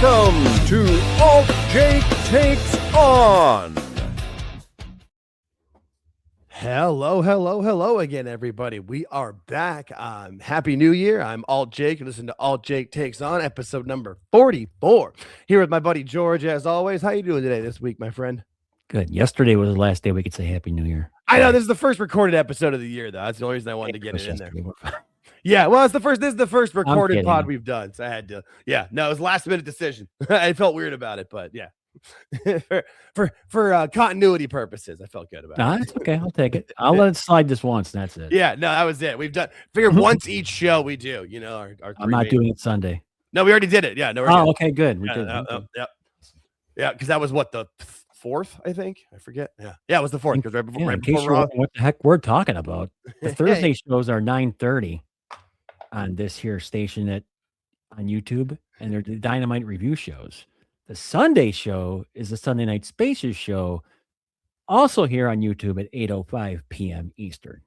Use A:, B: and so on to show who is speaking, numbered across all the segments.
A: Welcome to AltJake Takes On. Hello again, everybody. We are back. Happy New Year. I'm AltJake. Listen to AltJake Takes On, episode number 44. Here with my buddy George, as always. How you doing today this week, my friend?
B: Good. Yesterday was the last day we could say Happy New Year.
A: I know this is the first recorded episode of the year, though. That's the only reason I wanted to get it in there. Yeah, well, this is the first recorded pod we've done, so I had to. Yeah, no, it was a last minute decision. I felt weird about it, but yeah, for continuity purposes, I felt good about it.
B: It's okay. I'll take it. I'll let it slide this once, and that's it.
A: Yeah, no, that was it. We've done. Figured once each show we do. You know, our
B: I'm not doing it Sunday.
A: No, we already did it. Yeah, no.
B: Oh, okay, good. We did.
A: Yeah, because that was what, the 4th, I think. I forget. Yeah, it was the 4th because right before Raw.
B: What the heck we're talking about? The Thursday shows are 9:30 on this here station on YouTube, and they're the Dynamite review shows. The Sunday show is the Sunday Night Spaces show, also here on YouTube at 8:05 p.m. Eastern.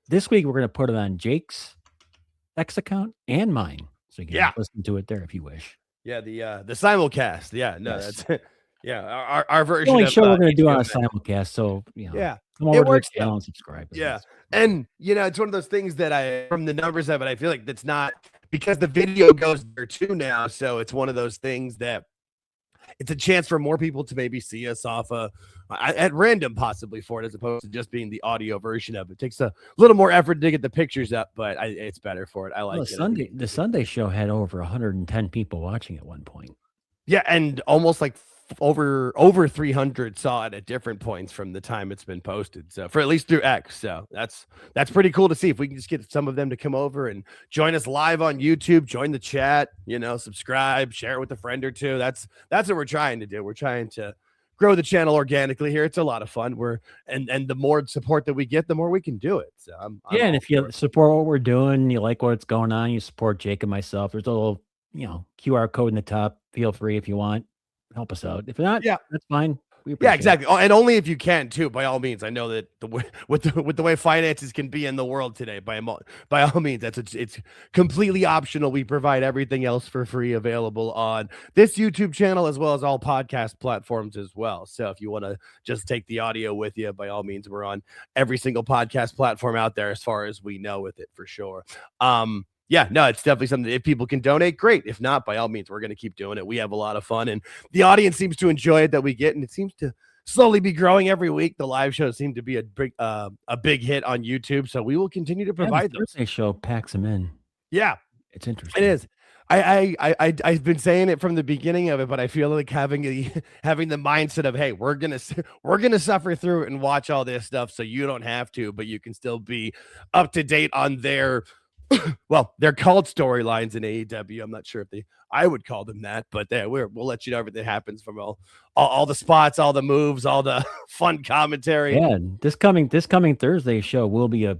B: This week we're going to put it on Jake's X account and mine, so you can listen to it there if you wish.
A: Yeah, the simulcast. Yeah, no,
B: yes.
A: That's our version.
B: The only show we're going to do on a simulcast, so come over to the channel and subscribe.
A: Yeah, and it's one of those things that from the numbers of it, I feel like that's not because the video goes there too now, so it's one of those things that it's a chance for more people to maybe see us off at random, possibly for it, as opposed to just being the audio version of it. It takes a little more effort to get the pictures up, but it's better for it. I like it.
B: The Sunday show had over 110 people watching at one point.
A: Yeah, and almost like over 300 saw it at different points from the time it's been posted. So for at least through X. So that's pretty cool to see if we can just get some of them to come over and join us live on YouTube, join the chat, subscribe, share it with a friend or two. That's what we're trying to do. We're trying to grow the channel organically here. It's a lot of fun. And the more support that we get, the more we can do it. So
B: and if you support what we're doing, you like what's going on, you support Jake and myself. There's a little, QR code in the top. Feel free if you want. Help us out. If not, that's fine.
A: Yeah, exactly. And only if you can too, by all means. I know that with the way finances can be in the world today, by all means, it's completely optional. We provide everything else for free, available on this YouTube channel as well as all podcast platforms as well. So if you want to just take the audio with you, by all means, we're on every single podcast platform out there as far as we know with it for sure. Yeah, no, it's definitely something that if people can donate, great. If not, by all means, we're going to keep doing it. We have a lot of fun, and the audience seems to enjoy it that we get, and it seems to slowly be growing every week. The live shows seem to be a big hit on YouTube, so we will continue to provide those.
B: Thursday show packs them in.
A: Yeah,
B: it's interesting.
A: It is. I've been saying it from the beginning of it, but I feel like having the mindset of, hey, we're gonna suffer through it and watch all this stuff, so you don't have to, but you can still be up to date on their. Well, they're called storylines in AEW. I'm not sure if I would call them that, but we'll let you know everything that happens from all the spots, all the moves, all the fun commentary.
B: Yeah, this coming Thursday show will be a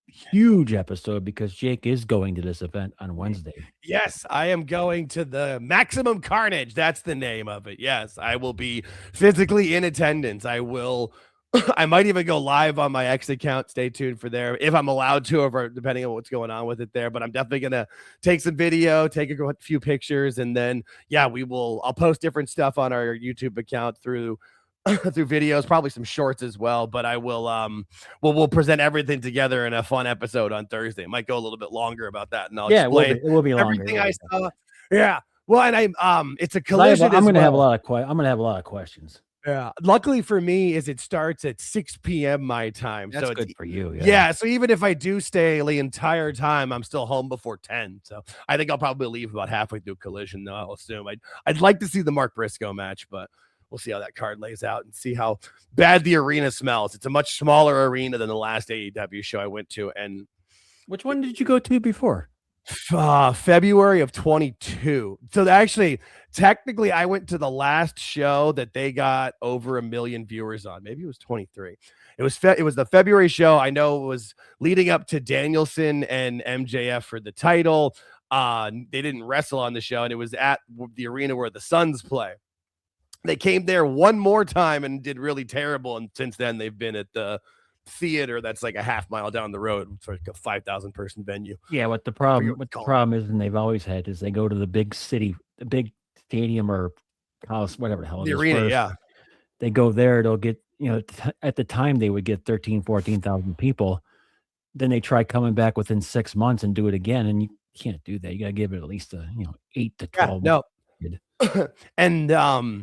B: huge episode because Jake is going to this event on Wednesday.
A: Yes, I am going to the Maximum Carnage. That's the name of it. Yes, I will be physically in attendance. I might even go live on my X account. Stay tuned for there if I'm allowed to, or depending on what's going on with it there. But I'm definitely going to take some video, take a few pictures, and then, I'll post different stuff on our YouTube account through videos, probably some shorts as well. But I will, we'll present everything together in a fun episode on Thursday. It might go a little bit longer about that. And I'll explain
B: it will be longer.
A: Everything I saw. Yeah. Well, and it's a collision.
B: I'm going to have a lot of questions.
A: Yeah. Luckily for me is it starts at 6 p.m. my time.
B: That's
A: so
B: good for you.
A: Yeah. So even if I do stay the entire time, I'm still home before 10. So I think I'll probably leave about halfway through Collision, though, I'll assume. I'd like to see the Mark Briscoe match, but we'll see how that card lays out and see how bad the arena smells. It's a much smaller arena than the last AEW show I went to. And
B: which one did you go to before?
A: February of 22. So actually, technically, I went to the last show that they got over 1 million viewers on. Maybe it was 23. It was the February show. I know it was leading up to Danielson and MJF for the title. They didn't wrestle on the show, and it was at the arena where the Suns play. They came there one more time and did really terrible, and since then they've been at the theater that's like a half mile down the road for like a 5,000 person venue.
B: Yeah, what the problem is, and they've always had, is they go to the big city, the big stadium or house, whatever the hell it
A: The
B: is
A: arena,
B: first.
A: yeah.
B: They go there, they'll get, at the time they would get 13, 14,000 people. Then they try coming back within 6 months and do it again. And you can't do that. You got to give it at least 8 to 12
A: Yeah,
B: months.
A: no.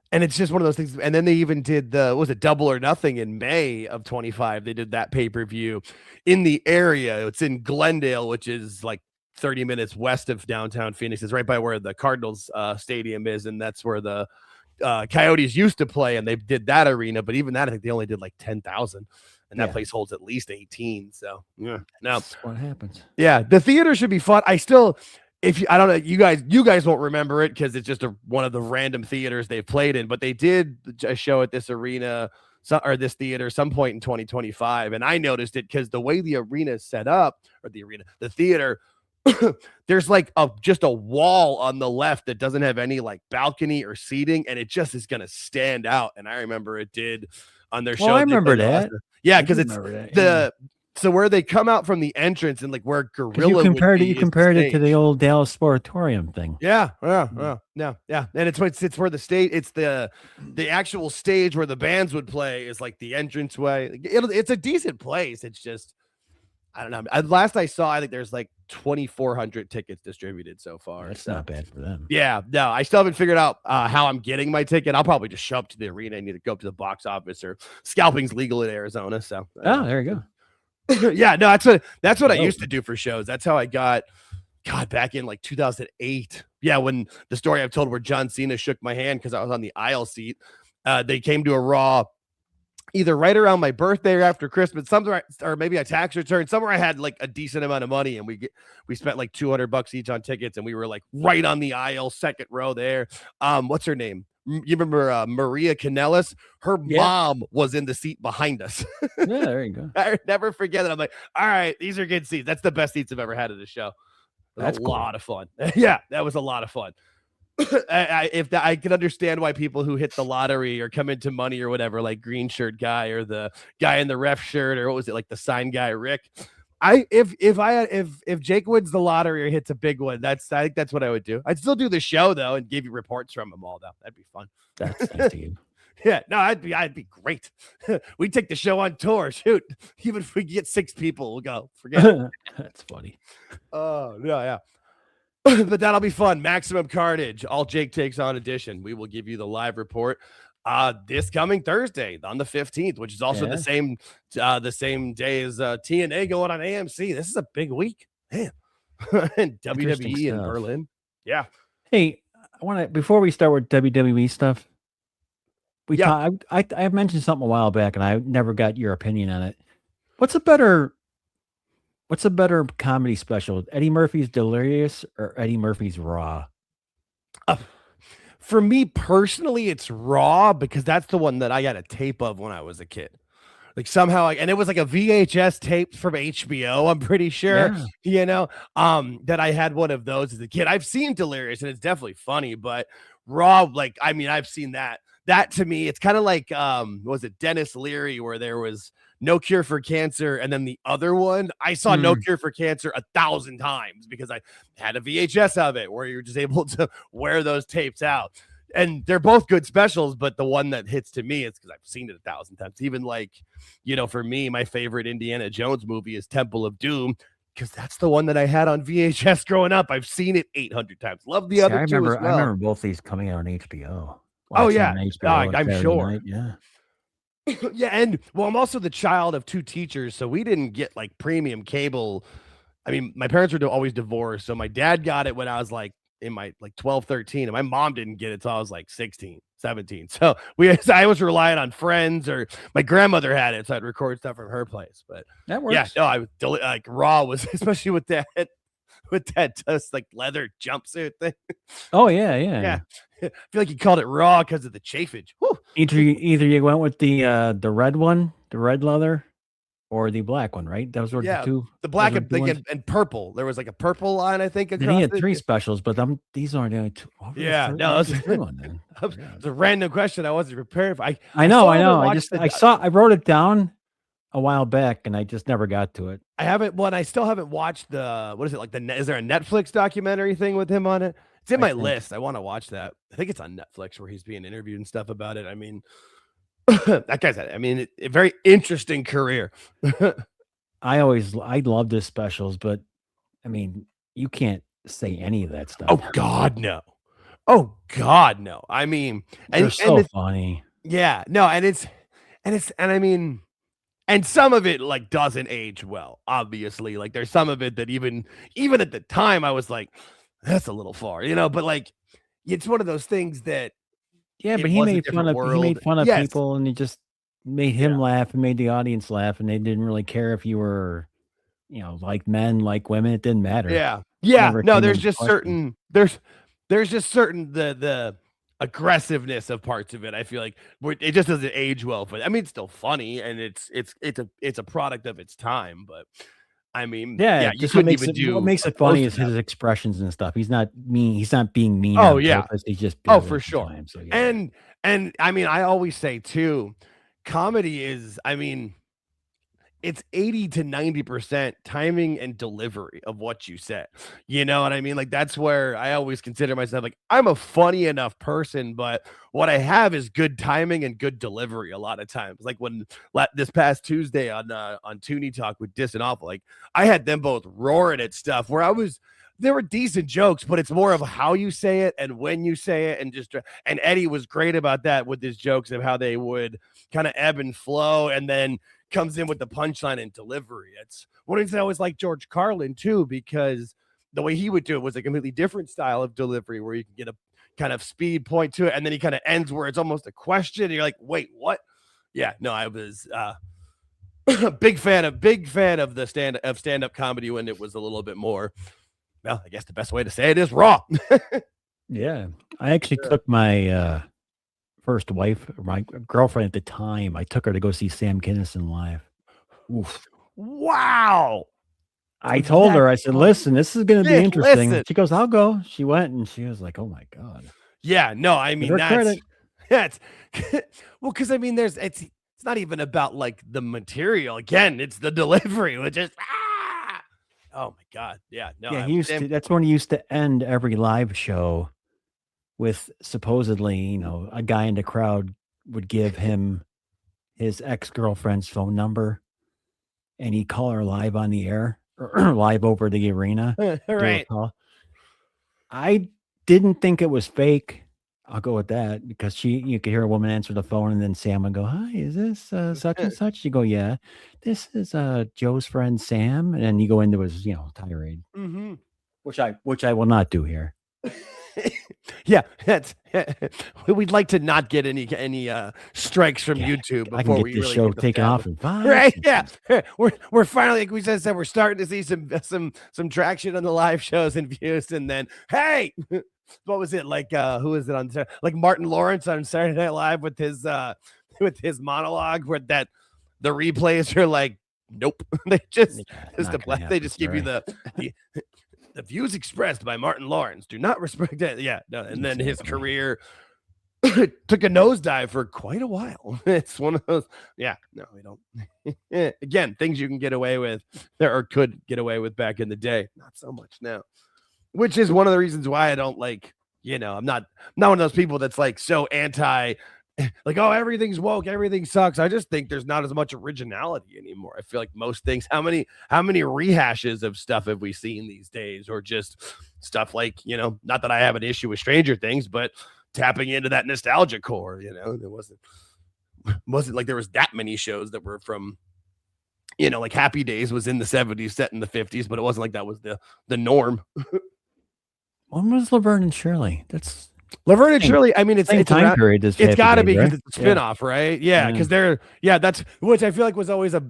A: And it's just one of those things. And then they even did was it Double or Nothing in May of 25? They did that pay-per-view in the area. It's in Glendale, which is like 30 minutes west of downtown Phoenix. It's right by where the Cardinals stadium is. And that's where the Coyotes used to play. And they did that arena. But even that, I think they only did like 10,000. And that place holds at least 18. So yeah,
B: that's what happens.
A: Yeah, the theater should be fun. I don't know, you guys won't remember it because it's just one of the random theaters they've played in, but they did a show at this arena or this theater some point in 2025, and I noticed it because the way the arena is set up, or the theater, there's like just a wall on the left that doesn't have any like balcony or seating, and it just is gonna stand out. And I remember it did on their show.
B: I remember that.
A: Yeah, because it's so where they come out from the entrance and like where Gorilla
B: you compared it to the old Dallas Sportatorium thing.
A: Yeah. And it's where the stage, it's the actual stage where the bands would play is like the entranceway. It's a decent place. It's just, I don't know. Last I saw, I think there's like 2,400 tickets distributed so far.
B: That's not bad for them.
A: Yeah, no, I still haven't figured out how I'm getting my ticket. I'll probably just show up to the arena and need to go up to the box office, or scalping's legal in Arizona. So
B: there you go.
A: Yeah, no, that's what I used to do for shows. That's how I got back in like 2008. Yeah, when the story I've told where John Cena shook my hand because I was on the aisle seat. They came to a Raw either right around my birthday or after Christmas, somewhere, or maybe a tax return, somewhere I had like a decent amount of money, and we spent like $200 each on tickets, and we were like right on the aisle, second row there. What's her name? You remember Maria Kanellis? Her mom was in the seat behind us.
B: Yeah, there you go.
A: I never forget it. I'm like, all right, these are good seats. That's the best seats I've ever had at a show. That's a lot of fun. Yeah, that was a lot of fun. I can understand why people who hit the lottery or come into money or whatever, like green shirt guy or the guy in the ref shirt, or what was it, like the sign guy Rick. If Jake wins the lottery or hits a big one, I think that's what I would do. I'd still do the show though and give you reports from them all though. That'd be fun.
B: That's nice to you.
A: Yeah, no, I'd be great. We take the show on tour. Shoot, even if we get 6 people, we'll go. Forget it.
B: That's funny.
A: Oh yeah. But that'll be fun. Maximum Carnage, AltJake Takes On edition. We will give you the live report this coming Thursday on the 15th, which is also the same day as TNA going on AMC. This is a big week, man. And WWE in Berlin. Yeah.
B: Hey, I want to, before we start with WWE stuff, I mentioned something a while back, and I never got your opinion on it. What's a better comedy special, Eddie Murphy's Delirious or Eddie Murphy's Raw?
A: For me personally, it's Raw, because that's the one that I got a tape of when I was a kid. Like somehow, and it was like a VHS tape from HBO, I'm pretty sure, that I had one of those as a kid. I've seen Delirious, and it's definitely funny, but Raw, like, I mean, I've seen that. That to me, it's kind of like, was it Dennis Leary, where there was No Cure for Cancer, and then the other one, I saw No Cure for Cancer 1,000 times because I had a VHS of it where you're just able to wear those tapes out. And they're both good specials, but the one that hits to me is because I've seen it 1,000 times. Even like, for me, my favorite Indiana Jones movie is Temple of Doom, because that's the one that I had on VHS growing up. I've seen it 800 times. Love the other two as well.
B: I remember both these coming out on HBO.
A: Oh yeah, I'm sure.
B: Night, yeah.
A: Yeah, and well, I'm also the child of 2 teachers, so we didn't get like premium cable. I mean, my parents were always divorced, so my dad got it when I was like in my 12, 13, and my mom didn't get it until I was like 16, 17. So I was relying on friends, or my grandmother had it, so I'd record stuff from her place. But
B: that works.
A: Yeah, no, I was like Raw was, especially with that just like leather jumpsuit thing.
B: Oh yeah.
A: I feel like you called it Raw because of the chafage. Whew.
B: Either you went with the red one, the red leather, or the black one, right? Those were the two.
A: The black and purple. There was like a purple line, I think.
B: Then he had 3 specials, but these aren't the only 2.
A: Yeah, no, it's a random question. I wasn't prepared for.
B: I know. I wrote it down a while back, and I just never got to it.
A: I haven't. Well, I still haven't watched the. What is it like? Is there a Netflix documentary thing with him on it? It's in
B: I
A: my
B: think.
A: list. I want to watch that. I think it's on Netflix where he's being interviewed and stuff about it. I mean, that guy's had, I mean, a very interesting career.
B: I loved his specials, but I mean, you can't say any of that stuff.
A: Oh God, no. Oh God, no. I mean,
B: They're so funny.
A: Yeah, no, and I mean, and some of it like doesn't age well, obviously. Like there's some of it that even at the time I was like, that's a little far, but like it's one of those things that
B: Yeah, but
A: it
B: he
A: was a
B: made fun
A: different
B: of
A: world.
B: Yes.
A: People,
B: and he just made him laugh and made the audience laugh, and they didn't really care if you were, like men, like women. It didn't matter.
A: Yeah. Yeah.
B: Never
A: No,
B: came
A: there's
B: into
A: just
B: question.
A: there's just certain the aggressiveness of parts of it. I feel like it just doesn't age well. But I mean, it's still funny and it's a product of its time. But I mean,
B: Yeah,
A: you
B: just what
A: couldn't
B: makes
A: even
B: it what
A: do
B: makes it
A: close
B: funny
A: to
B: is
A: that.
B: his expressions and stuff. He's not mean. He's not being mean
A: Oh
B: on
A: yeah.
B: purpose. He's just
A: Oh,
B: being
A: for sure.
B: time, so yeah.
A: And I mean, I always say too, comedy is, I mean, it's 80 to 90% timing and delivery of what you say. You know what I mean? Like that's where I always consider myself like I'm a funny enough person, but what I have is good timing and good delivery a lot of times. Like when this past Tuesday on Toonie Talk with Dis and Awful, like I had them both roaring at stuff where there were decent jokes, but it's more of how you say it and when you say it, and Eddie was great about that with his jokes of how they would kind of ebb and flow, and then comes in with the punchline and delivery. It's one of the things I always like George Carlin too, because the way he would do it was a completely different style of delivery where you can get a kind of speed point to it, and then he kind of ends where it's almost a question. And you're like, wait, what? Yeah, no, I was big fan of the stand-up comedy when it was a little bit more. Well, I guess the best way to say it is raw.
B: Yeah, I actually took my first wife, my girlfriend at the time. I took her to go see Sam Kinison live. Oof.
A: Wow.
B: I told her, I said, listen, this is going to be interesting.
A: Listen.
B: She goes, I'll go. She went and she was like, oh my God.
A: Yeah, no, I mean,
B: credit.
A: that's well, because I mean, it's not even about like the material. Again, it's the delivery, which is oh my God. Yeah, no.
B: Yeah, that's when he used to end every live show with supposedly, a guy in the crowd would give him his ex-girlfriend's phone number and he'd call her live on the air or live over the arena.
A: Right.
B: I didn't think it was fake. I'll go with that because you could hear a woman answer the phone and then Sam would go, hi, is this such and such? You go, yeah, this is Joe's friend Sam. And then you go into his, tirade, which I will not do here.
A: Yeah, we'd like to not get any strikes from YouTube before
B: I can get
A: we
B: this
A: really
B: show
A: get
B: taken off in 5
A: right? Yeah, we're finally, like we said, we're starting to see some traction on the live shows and views, and then hey, what was it like? Who is it on? Like Martin Lawrence on Saturday Night Live with his monologue, where the replays are like, nope, they just give you the views expressed by Martin Lawrence do not respect that. Yeah, no, and then his career took a nosedive for quite a while. It's one of those. Yeah, no, we don't. Again, things you can get away with or could get away with back in the day. Not so much now, which is one of the reasons why I don't like. I'm not one of those people that's like so anti. Like, oh, everything's woke, everything sucks. I just think there's not as much originality anymore. I feel like most things, how many rehashes of stuff have we seen these days, or just stuff like, not that I have an issue with Stranger Things, but tapping into that nostalgia core, it wasn't like there was that many shows that were from, like Happy Days was in the 70s, set in the 50s, but it wasn't like that was the norm.
B: When was Laverne and Shirley? That's
A: Laverne and Shirley. I mean, it's
B: time period.
A: It's got to be because it's a spinoff, right? Yeah, because that's which I feel like was always a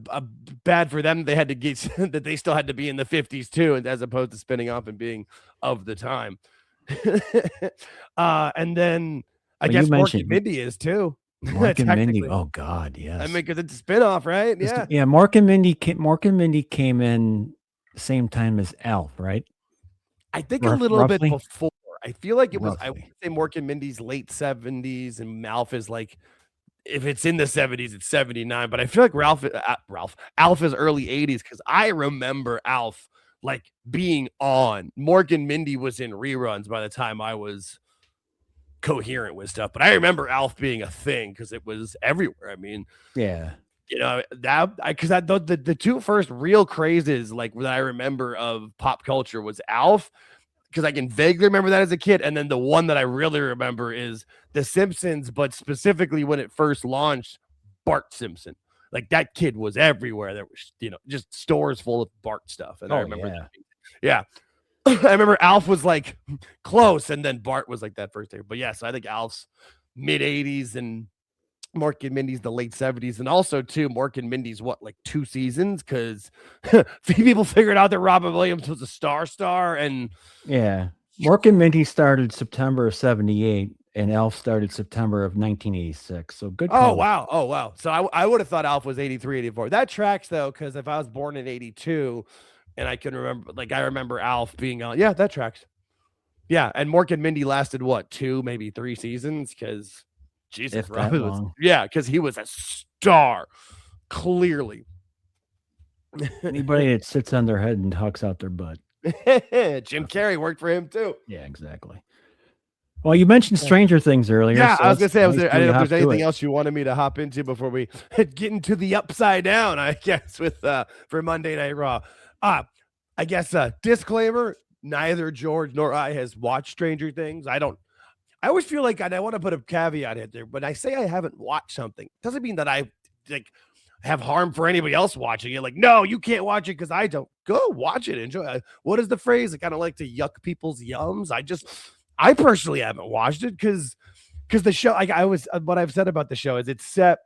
A: bad for them. They had to get that they still had to be in the 50s too, as opposed to spinning off and being of the time. And then I guess Mork and Mindy is too.
B: Mork and Mindy. Oh God, yes.
A: I mean, because it's a spinoff, right? Yeah,
B: yeah. Mork and Mindy came in the same time as Alf, right?
A: I think a little bit before. I feel like it was, I would say Mork and Mindy's late 70s, and Alf is like, if it's in the 70s, it's 79. But I feel like Alf is early 80s, because I remember Alf like being on. Mork and Mindy was in reruns by the time I was coherent with stuff, but I remember Alf being a thing because it was everywhere. I mean,
B: yeah,
A: that because the two first real crazes like that I remember of pop culture was Alf, because I can vaguely remember that as a kid, and then the one that I really remember is The Simpsons, but specifically when it first launched, Bart Simpson. Like that kid was everywhere. There was, just stores full of Bart stuff. And I remember that. Yeah. I remember Alf was like close, and then Bart was like that first day. But yes, I think Alf's mid 80s and Mork and Mindy's the late 70s. And also, too, Mork and Mindy's like 2 seasons? Because people figured out that Robin Williams was a star. And
B: yeah, Mork and Mindy started September of 78. And Alf started September of 1986. So good call.
A: Oh, wow. So I would have thought Alf was 83, 84. That tracks, though, because if I was born in 82 and I can remember, I remember Alf being on. Yeah, that tracks. Yeah, and Mork and Mindy lasted, 2, maybe 3 seasons? Because, Jesus, because he was a star, clearly.
B: Anybody that sits on their head and talks out their butt.
A: Jim Carrey worked for him, too.
B: Yeah, exactly. Well, you mentioned Stranger Things earlier.
A: Yeah, so I was going to say, I didn't know if there's anything else you wanted me to hop into before we get into the upside down, I guess, for Monday Night Raw. I guess disclaimer, neither George nor I has watched Stranger Things. I always feel like, and I want to put a caveat in there, but I say I haven't watched something. It doesn't mean that I have harm for anybody else watching it. Like, no, you can't watch it because I don't. Go watch it. Enjoy it. What is the phrase? I kind of like to yuck people's yums. I personally haven't watched it because the show, what I've said about the show is it's set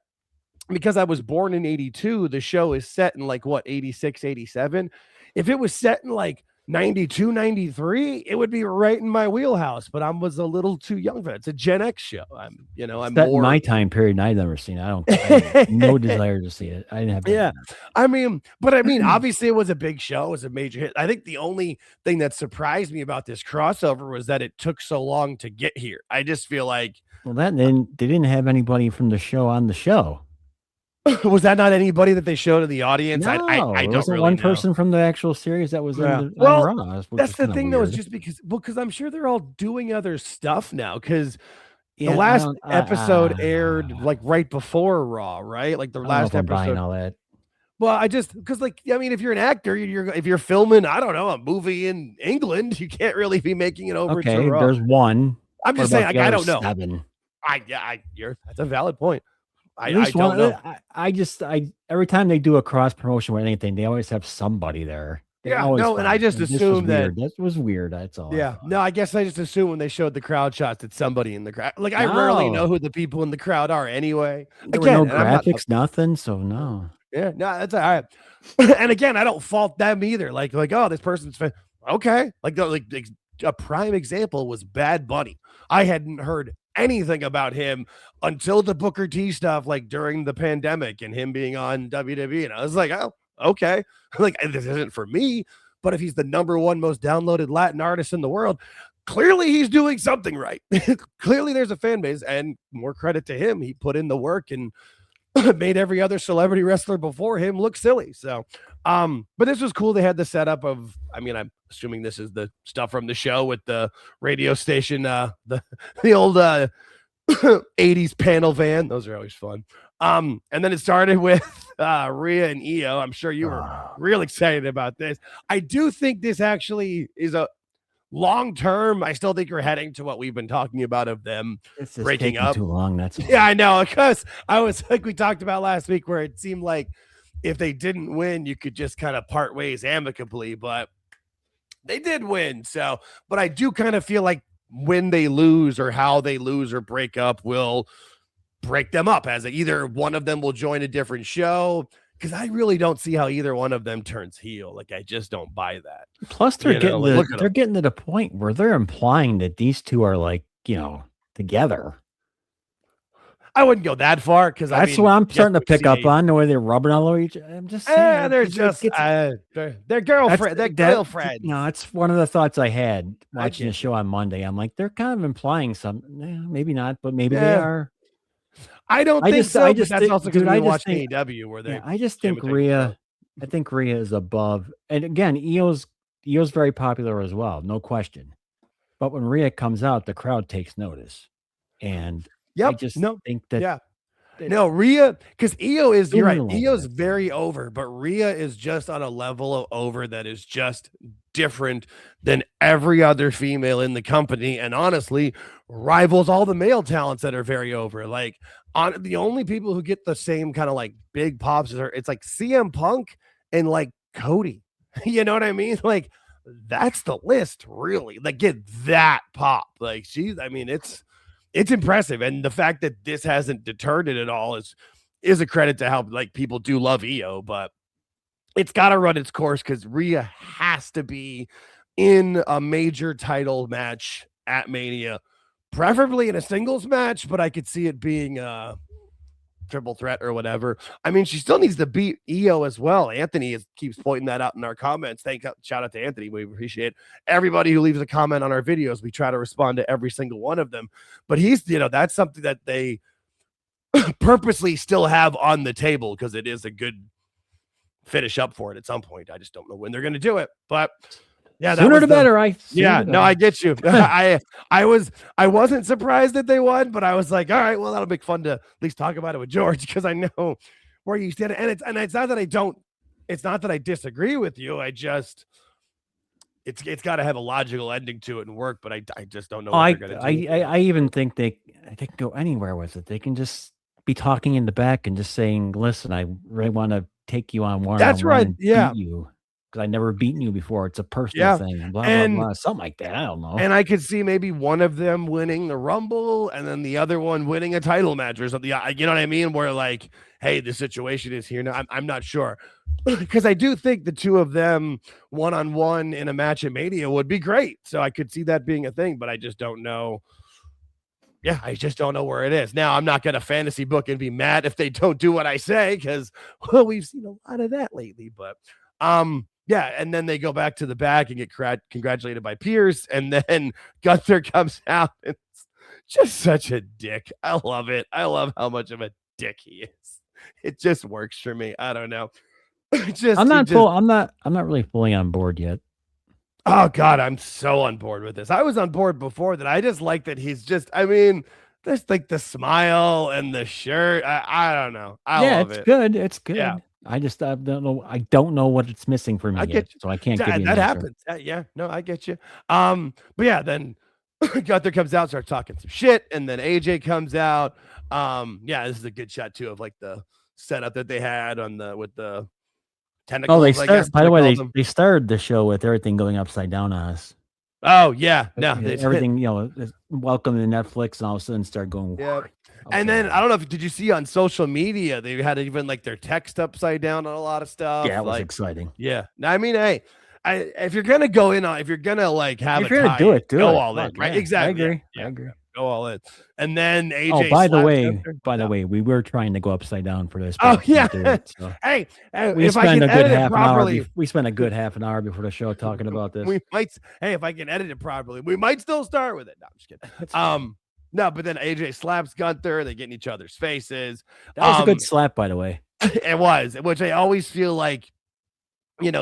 A: because I was born in 82. The show is set in 86, 87. If it was set in 92, 93, it would be right in my wheelhouse, but I was a little too young for it. It's a Gen X show. I'm
B: more my time period. And I've never seen it. I have no desire to see it. I didn't have.
A: Yeah. Obviously it was a big show. It was a major hit. I think the only thing that surprised me about this crossover was that it took so long to get here. I just feel like,
B: well, they didn't have anybody from the show on the show.
A: Was that not anybody that they showed to the audience?
B: No, I don't really one know. Person from the actual series that was on Raw.
A: That's the thing, though, is just because I'm sure they're all doing other stuff now. Because the last episode aired right before Raw, right? Like the last episode.
B: All that.
A: Well, because if you're an actor, if you're filming, I don't know, a movie in England, you can't really be making it over to Raw.
B: There's one.
A: I'm just saying, I don't know.
B: 7?
A: That's a valid point. I don't know.
B: Every time they do a cross promotion with anything, they always have somebody there.
A: And I just assumed that
B: was weird. That's all.
A: Yeah, no, I guess I just assumed when they showed the crowd shots that somebody in the crowd. I rarely know who the people in the crowd are anyway.
B: There were no graphics, nothing. So no.
A: Yeah, no, that's all right. And again, I don't fault them either. Oh, this person's okay. A prime example was Bad Bunny. I hadn't heard anything about him until the Booker T stuff, during the pandemic and him being on WWE. And I was like, oh, okay. This isn't for me, but if he's the #1 most downloaded Latin artist in the world, clearly he's doing something right. Clearly there's a fan base, and more credit to him. He put in the work and made every other celebrity wrestler before him look silly. So, but this was cool. They had the setup of, I'm assuming this is the stuff from the show with the radio station, the old 80s panel van. Those are always fun. And then it started with Rhea and Io. I'm sure you were real excited about this. I do think this actually is a long term. I still think we're heading to what we've been talking about of them breaking up.
B: Too long. That's all.
A: Yeah, I know. Because I was we talked about last week, where it seemed like if they didn't win, you could just kind of part ways amicably, but they did win. So, but I do kind of feel like when they lose or how they lose or break up will break them up, as either one of them will join a different show. Because I really don't see how either one of them turns heel. I just don't buy that.
B: Plus, they're getting to the point where they're implying that these two are together.
A: I wouldn't go that far, because
B: that's what I'm starting to pick up on, the way they're rubbing all over each other. I'm just saying,
A: they're just they're girlfriend. They're girlfriends.
B: No, it's one of the thoughts I had watching the show on Monday. I'm like, they're kind of implying something. Maybe not, but maybe they are.
A: I don't think so. That's also because we watch AEW, where they.
B: I just think Rhea. I think Rhea is above. And again, Io's Io's very popular as well, no question. But when Rhea comes out, the crowd takes notice. And I just think that
A: no, Rhea, because Io is, you're right, Io's
B: bit.
A: very over, but Rhea is just on a level of over that is just different than every other female in the company, and honestly rivals all the male talents that are very over. Like, on the only people who get the same kind of like big pops are, it's like CM Punk and like Cody. You know what I mean? Like, that's the list, really. Like, get that pop. Like, she's, I mean, it's impressive, and the fact that this hasn't deterred it at all is a credit to how like people do love Io, but it's got to run its course because Rhea has to be in a major title match at Mania, preferably in a singles match, but I could see it being a triple threat or whatever. I mean, she still needs to beat Io as well. Anthony keeps pointing that out in our comments. Shout out to Anthony. We appreciate everybody who leaves a comment on our videos. We try to respond to every single one of them, but he's, that's something that they purposely still have on the table because it is a good finish up for it at some point. I just don't know when they're going to do it, but yeah,
B: sooner the better. I
A: get you. I wasn't surprised that they won, but I was like, all right, well, that'll be fun to at least talk about it with George because I know where you stand. And it's not that it's not that I disagree with you. I just it's got to have a logical ending to it and work, but I just don't know what they're gonna do.
B: I even think they can go anywhere with it. They can just be talking in the back and just saying, listen, I really want to take you on one.
A: That's right. Yeah.
B: Beat you. Because I've never beaten you before. It's a personal thing. Blah, blah, blah. Something like that. I don't know.
A: And I could see maybe one of them winning the Rumble and then the other one winning a title match or something. You know what I mean? Where like, hey, the situation is here now. I'm not sure. Because I do think the two of them one-on-one in a match at Mania would be great. So I could see that being a thing, but I just don't know. Yeah, I just don't know where it is. Now, I'm not going to fantasy book and be mad if they don't do what I say because, well, we've seen a lot of that lately. But, yeah, and then they go back to the back and get congratulated by Pierce, and then Gunther comes out and it's just such a dick. I love it. I love how much of a dick he is. It just works for me. I don't know.
B: I'm not really fully on board yet.
A: Oh God, I'm so on board with this. I was on board before that. I just like that he's just, I mean, there's like the smile and the shirt. I don't know. I love it.
B: It's good. It's good.
A: Yeah.
B: I just don't know. I don't know what it's missing for me yet, so I can't give you
A: that happens. Yeah, no, I get you. But yeah, then Gunther comes out, starts talking some shit, and then AJ comes out. Yeah, this is a good shot too of like the setup that they had with the tentacles.
B: By the way, they started the show with everything going upside down on us.
A: Oh yeah, no,
B: everything welcome to Netflix, and all of a sudden start going.
A: Yeah. And then I don't know did you see on social media they had even like their text upside down on a lot of stuff.
B: Yeah, it was exciting.
A: Yeah, I mean, hey, if you're gonna go in on, if you're gonna like have
B: if you're gonna do it,
A: go all in, right?
B: Yeah,
A: exactly.
B: I agree.
A: Go all in, and then AJ.
B: Oh, by the way, we were trying to go upside down for this.
A: Oh yeah.
B: So.
A: Hey,
B: we spent a good half an hour. We spent a good half an hour before the show talking about this.
A: We might. Hey, if I can edit it properly, we might still start with it. No, I'm just kidding. No, but then AJ slaps Gunther. They get in each other's faces.
B: That was a good slap, by the way.
A: It was, which I always feel like,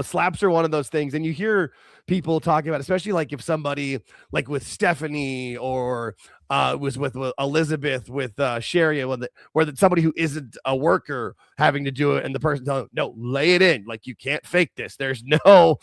A: slaps are one of those things. And you hear people talking about, especially like if somebody like with Stephanie or was with Elizabeth with Sherry, where somebody who isn't a worker having to do it, and the person telling them, no, lay it in, like you can't fake this. There's no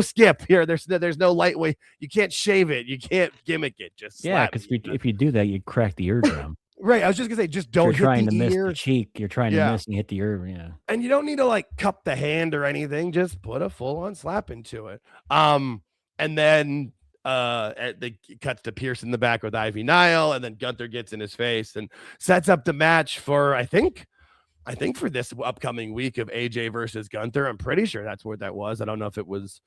A: skip here. There's no lightweight. You can't shave it. You can't gimmick it. Just
B: because if you do that, you crack the eardrum.
A: Right. I was just gonna say, just don't.
B: You're trying to miss the cheek. You're trying to miss and hit the ear. Yeah.
A: And you don't need to like cup the hand or anything. Just put a full on slap into it. And then they cuts to Pierce in the back with Ivy Nile, and then Gunther gets in his face and sets up the match for I think for this upcoming week of AJ versus Gunther. I'm pretty sure that's what that was. I don't know if it was.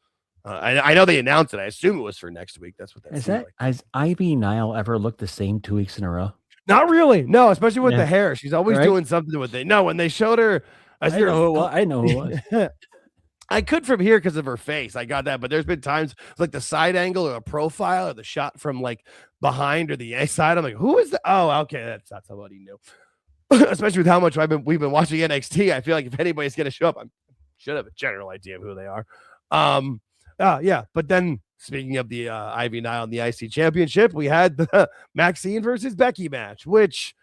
A: I know they announced it. I assume it was for next week. That's what that is. Like.
B: Has Ivy Nile ever looked the same 2 weeks in a row?
A: Not really. No, especially with the hair. She's always doing something with it. No, when they showed her,
B: I know who it was.
A: I could from here because of her face. I got that, but there's been times like the side angle or a profile or the shot from like behind or the A side. I'm like, who is that? Oh, okay, that's not somebody new. Especially with how much we've been watching NXT. I feel like if anybody's gonna show up, I should have a general idea of who they are. Yeah. But then speaking of the Ivy Nile and the IC Championship, we had the Maxine versus Becky match, which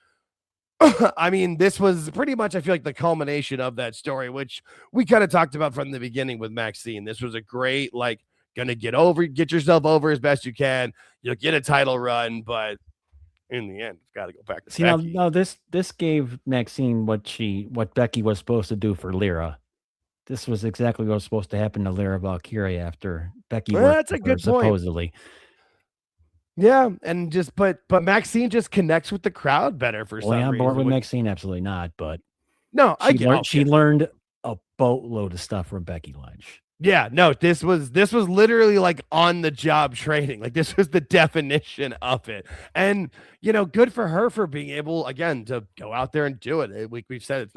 A: I mean, this was pretty much, I feel like, the culmination of that story, which we kind of talked about from the beginning with Maxine. This was a great, like, gonna get yourself over as best you can. You'll get a title run, but in the end, it's got to go back to Becky.
B: No, this gave Maxine what Becky was supposed to do for Lyra. This was exactly what was supposed to happen to Lyra Valkyria after Becky worked
A: That's a
B: with her,
A: good point.
B: supposedly.
A: Yeah, and just but Maxine just connects with the crowd better for some reason.
B: On board with Maxine, absolutely not. But
A: no,
B: she learned a boatload of stuff from Becky Lynch.
A: Yeah, no, this was literally like on the job training. Like this was the definition of it. And you know, good for her for being able again to go out there and do it. We've said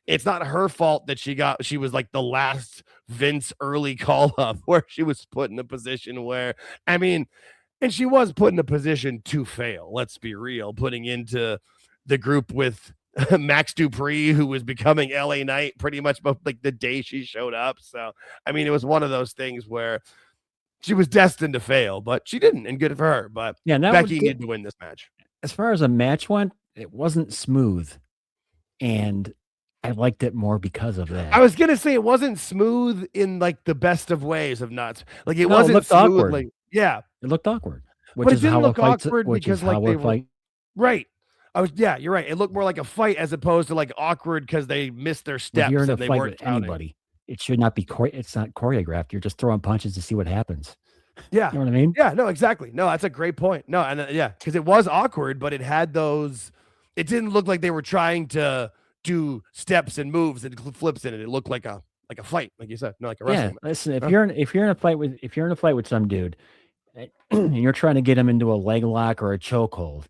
A: it's not her fault that she was like the last Vince early call up where she was put in a position where, I mean, and she was put in a position to fail. Let's be real, putting into the group with Max Dupree, who was becoming LA Knight pretty much like the day she showed up. So, I mean, it was one of those things where she was destined to fail, but she didn't, and good for her. But yeah, Becky needed to win this match.
B: As far as a match went, it wasn't smooth, and I liked it more because of that.
A: I was gonna say it wasn't smooth in like the best of ways of not like it wasn't
B: looked
A: smooth.
B: Awkward.
A: Like yeah,
B: it looked awkward.
A: But it didn't look awkward because like they were right. Yeah, you're right. It looked more like a fight as opposed to like awkward because they missed their steps.
B: You're in
A: and
B: a
A: they
B: fight
A: weren't
B: with anybody. It should not be it's not choreographed. You're just throwing punches to see what happens.
A: Yeah,
B: you know what I mean?
A: Yeah, no, exactly. No, that's a great point. No, and yeah, because it was awkward, but it had those. It didn't look like they were trying to do steps and moves and flips in it. It looked like a fight, like you said, no, like a wrestling.
B: Yeah, listen, if you're in a fight with some dude, and you're trying to get him into a leg lock or a chokehold,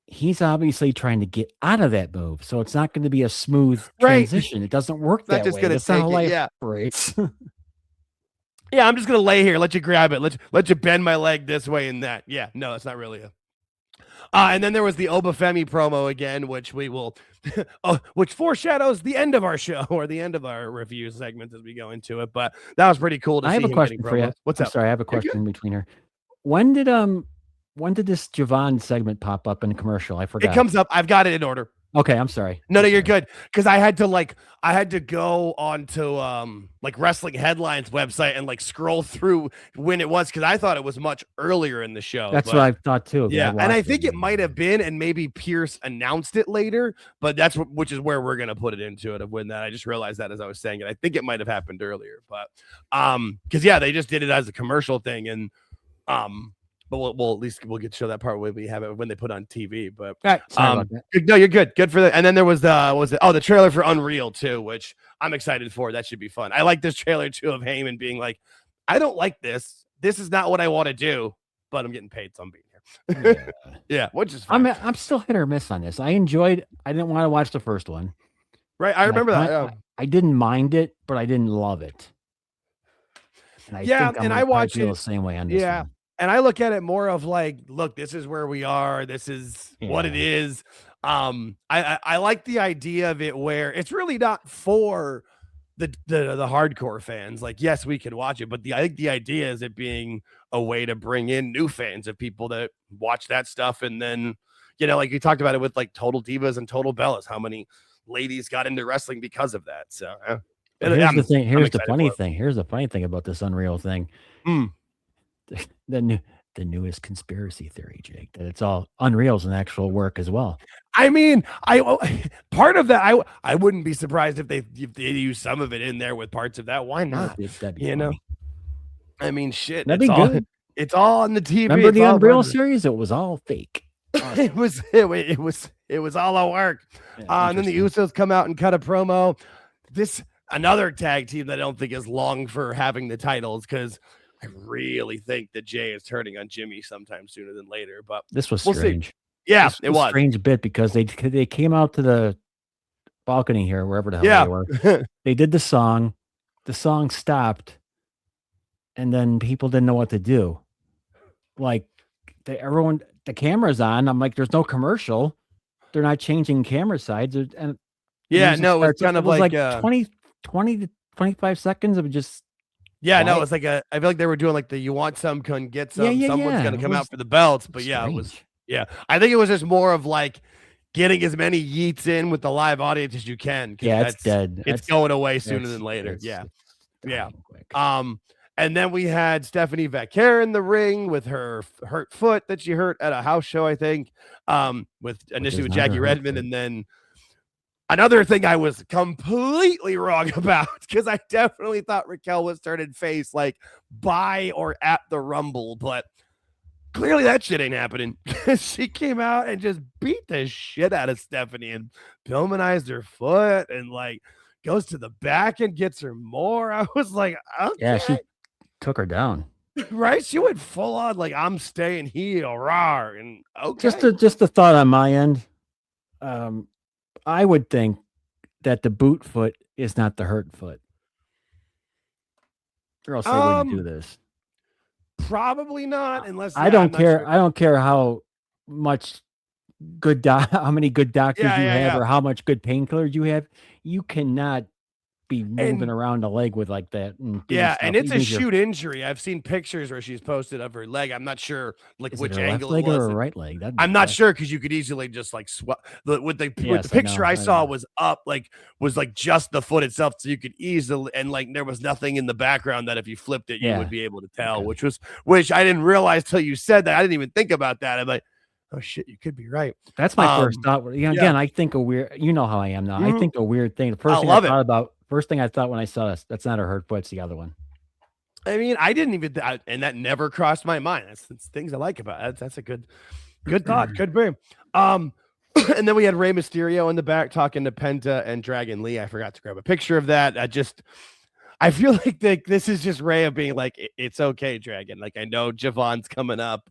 B: he's obviously trying to get out of that move. So it's not going to be a smooth transition. It doesn't work that way. That's not how life operates.
A: Yeah, I'm just going to lay here, let you grab it, let you bend my leg this way and that. Yeah, no, that's not really a... and then there was the Obafemi promo again, which we will... which foreshadows the end of our show or the end of our review segment as we go into it. But that was pretty cool to see.
B: I have a question for you.
A: What's up?
B: Sorry, I have a question between her. When did this Javon segment pop up in a commercial? I forgot.
A: It comes up. I've got it in order.
B: Okay, I'm sorry.
A: No, you're good. Because I had to go onto like Wrestling Headlines website and like scroll through when it was because I thought it was much earlier in the show.
B: That's what I thought too.
A: Yeah, and I think it might have been, and maybe Pierce announced it later, but which is where we're gonna put it into it of when that. I just realized that as I was saying it. I think it might have happened earlier, but because yeah, they just did it as a commercial thing, and but we'll at least we'll get to show that part when we have it when they put on TV. But no, you're good. Good for that. And then there was the trailer for Unreal too, which I'm excited for. That should be fun. I like this trailer too of Heyman being like, I don't like this. This is not what I want to do, but I'm getting paid, so I'm being here. Yeah, which is fine.
B: I'm still hit or miss on this. I didn't want to watch the first one.
A: Right. I remember that.
B: I didn't mind it, but I didn't love it. And I watch it the same way on this one.
A: And I look at it more of like, look, this is where we are. This is what it is. I like the idea of it where it's really not for the hardcore fans. Like, yes, we can watch it, but I think the idea is it being a way to bring in new fans of people that watch that stuff. And then, you know, like you talked about it with like Total Divas and Total Bellas, how many ladies got into wrestling because of that. So
B: here's the thing. Here's the funny thing. Here's the funny thing about this Unreal thing. The newest conspiracy theory, Jake, that it's all Unreal's an actual work as well.
A: I mean, part of that, I wouldn't be surprised if they use some of it in there with parts of that. Why not?
B: That'd be
A: you
B: funny.
A: know, I mean, shit.
B: That'd be good.
A: It's all on the TV.
B: Remember the Unreal series? It was all fake.
A: It was all a work. And then the Usos come out and cut a promo. This another tag team that I don't think is long for having the titles because I really think that Jay is turning on Jimmy sometime sooner than later. But
B: this was strange.
A: See. Yeah, it was
B: a strange bit because they came out to the balcony here, wherever the hell they were. They did the song. The song stopped, and then people didn't know what to do. Like the camera's on. I'm like, there's no commercial. They're not changing camera sides. And
A: yeah, no, it's kind of like
B: 20 to 25 seconds of just
A: Yeah,
B: right?
A: no, it's like I feel like they were doing like the you want some, can get some.
B: Yeah.
A: Someone's gonna
B: It
A: come
B: was
A: out for the belts, but yeah, it was.
B: strange.
A: Yeah, I think it was just more of like getting as many yeets in with the live audience as you can because
B: Yeah, it's dead.
A: it's going away sooner
B: It's
A: than later. Yeah,
B: it's
A: yeah.
B: dying quick.
A: And then we had Stephanie Vaquer in the ring with her hurt foot that she hurt at a house show, I think. With initially with Jackie Redmond, and then another thing I was completely wrong about because I definitely thought Raquel was turning face like by or at the Rumble, but clearly that shit ain't happening. She came out and just beat the shit out of Stephanie and Pillmanized her foot and like goes to the back and gets her more. I was like, okay.
B: Yeah, she took her down.
A: Right? She went full on like I'm staying heel, raw, and okay.
B: Just a thought on my end. I would think that the boot foot is not the hurt foot. Or else they wouldn't do this.
A: Probably not, unless
B: I don't care. Sure. I don't care how much how many good doctors you have, or how much good painkillers you have. You cannot be moving around a leg with like that. And
A: it's a shoot injury. I've seen pictures where she's posted of her leg. I'm not sure like which angle
B: left leg
A: it was.
B: or a right leg.
A: I'm not sure because you could easily just like with the picture I saw was up was just the foot itself, so you could easily and like there was nothing in the background that if you flipped it you would be able to tell, which I didn't realize till you said that. I didn't even think about that. I'm like, oh shit, you could be right.
B: That's my first thought. Again, I think a weird. You know how I am now. I think a weird thing. The first thing I thought when I saw this, that's not a hurt foot. It's the other one.
A: I mean, I didn't even, and that never crossed my mind. That's things I like about it. That's a good thought. Could be. And then we had Rey Mysterio in the back talking to Penta and Dragon Lee. I forgot to grab a picture of that. I feel like this is just Rhea being like, it's okay, Dragon. Like, I know Javon's coming up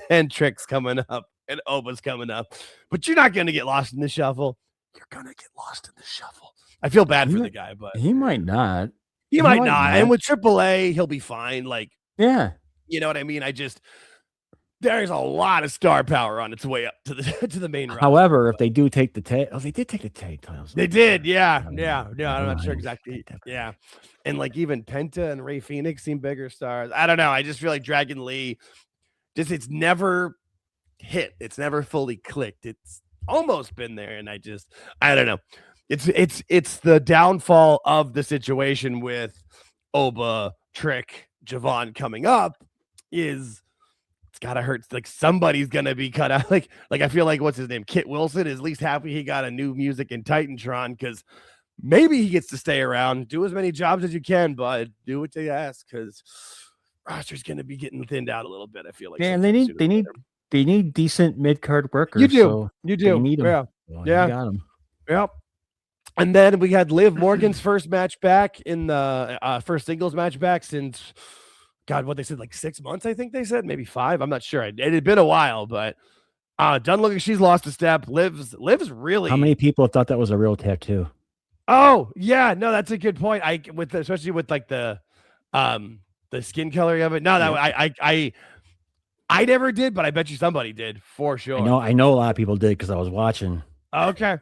A: and Trick's coming up and Oba's coming up, but you're not going to get lost in the shuffle. You're going to get lost in the shuffle. I feel bad for the guy, but
B: he might not.
A: He might not. And with AAA, he'll be fine. Like,
B: yeah,
A: you know what I mean? There's a lot of star power on its way up to the main roster.
B: However, if they do take the tag, they did take the tag titles.
A: They did, yeah. I'm not sure exactly. Yeah, and like even Penta and Rey Fenix seem bigger stars. I don't know. I just feel like Dragon Lee, it's never hit. It's never fully clicked. It's almost been there, and I don't know. It's the downfall of the situation with Oba, Trick, Javon coming up is. Gotta hurt. Like somebody's gonna be cut out. Like I feel like what's his name? Kit Wilson is at least happy he got a new music in Titantron because maybe he gets to stay around, do as many jobs as you can, but do what they ask because roster's gonna be getting thinned out a little bit. I feel like.
B: Yeah, and they need decent mid card workers.
A: You do.
B: So
A: you do.
B: They need them.
A: Yeah.
B: Well, yeah. Got them.
A: Yep. And then we had Liv Morgan's first match back in the first singles match back since. God, what they said, like 6 months, I think they said, maybe 5. I'm not sure. It had been a while, but doesn't look like she's lost a step. Liv's really.
B: How many people thought that was a real tattoo?
A: Oh yeah, no, that's a good point. Especially with like the skin coloring of it. No, that I never did, but I bet you somebody did for sure.
B: I know a lot of people did because I was watching.
A: Okay,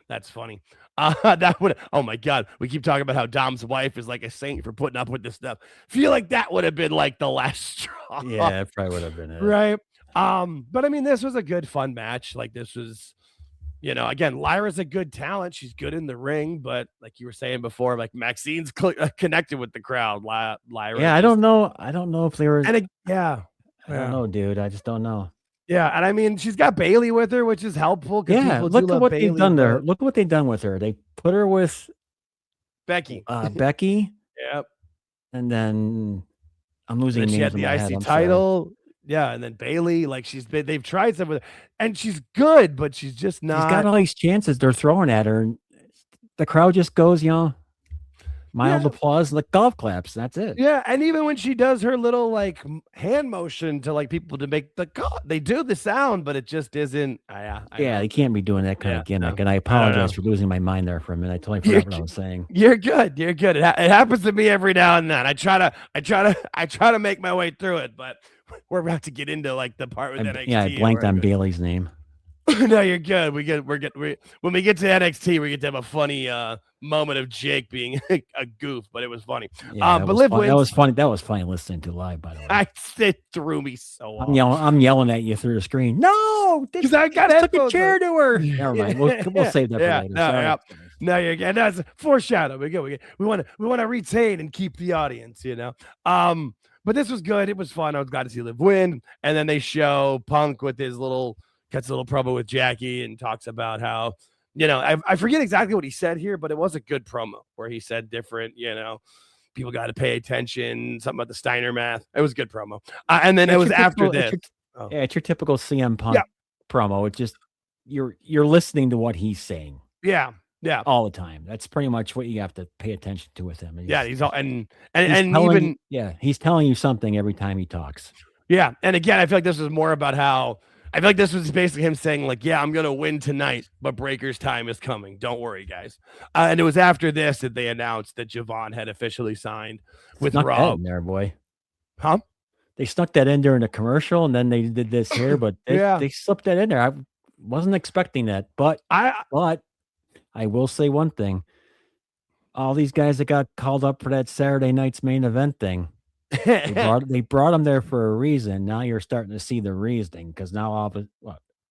A: that's funny. That would, oh my God, we keep talking about how Dom's wife is like a saint for putting up with this stuff. Feel like that would have been like the last straw.
B: Yeah, it probably would have been it.
A: Right. But I mean, this was a good, fun match. Like this was, again, Lyra's a good talent. She's good in the ring, but like you were saying before, like Maxine's connected with the crowd. Lyra.
B: Yeah, I don't know if they were.
A: I
B: don't know, dude. I just don't know.
A: Yeah, and I mean, she's got Bailey with her, which is helpful.
B: Yeah, look at what they've done there. Look what they've done with her. They put her with
A: Becky.
B: Becky.
A: Yep.
B: And then I'm losing names.
A: She had the IC title. Yeah, and then Bailey. Like they've tried some with her, and she's good, but she's just not.
B: She's got all these chances they're throwing at her, and the crowd just goes, mild applause, like golf claps. That's it.
A: Yeah, and even when she does her little like hand motion to like people to make the call, they do the sound, but it just isn't.
B: They can't be doing that kind of gimmick. And I apologize for losing my mind there for a minute. I totally forgot what I was saying.
A: You're good. You're good. It happens to me every now and then. I try to make my way through it, but we're about to get into like the part with NXT.
B: Yeah, I blanked on Bailey's name.
A: No, you're good. When we get to NXT, we get to have a funny moment of Jake being a goof, but it was funny.
B: Yeah,
A: but Liv wins.
B: That was funny. That was funny listening to live, by the way.
A: It threw me so off.
B: I'm yelling at you through the screen. No,
A: because I got
B: took a chair to her. Never mind. We'll save that for later.
A: No, you're again. That's a foreshadow. We want to retain and keep the audience, But this was good. It was fun. I was glad to see Liv win. And then they show Punk with his cuts a little promo with Jackie and talks about how, I forget exactly what he said here, but it was a good promo where he said different, people got to pay attention, something about the Steiner math. It was a good promo. And then it was after this.
B: It's your typical CM Punk promo. It's just you're listening to what he's saying.
A: Yeah.
B: All the time. That's pretty much what you have to pay attention to with him.
A: He's telling
B: you something every time he talks.
A: Yeah. And again, I feel like this was more about how I feel like this was basically him saying, like, yeah, I'm going to win tonight, but Breaker's time is coming. Don't worry, guys. And it was after this that they announced that Javon had officially signed with Raw.
B: In there, boy.
A: Huh?
B: They snuck that in during the commercial, and then they did this here, but they slipped that in there. I wasn't expecting that, but I will say one thing. All these guys that got called up for that Saturday night's main event thing, they brought them there for a reason. Now you're starting to see the reasoning, because now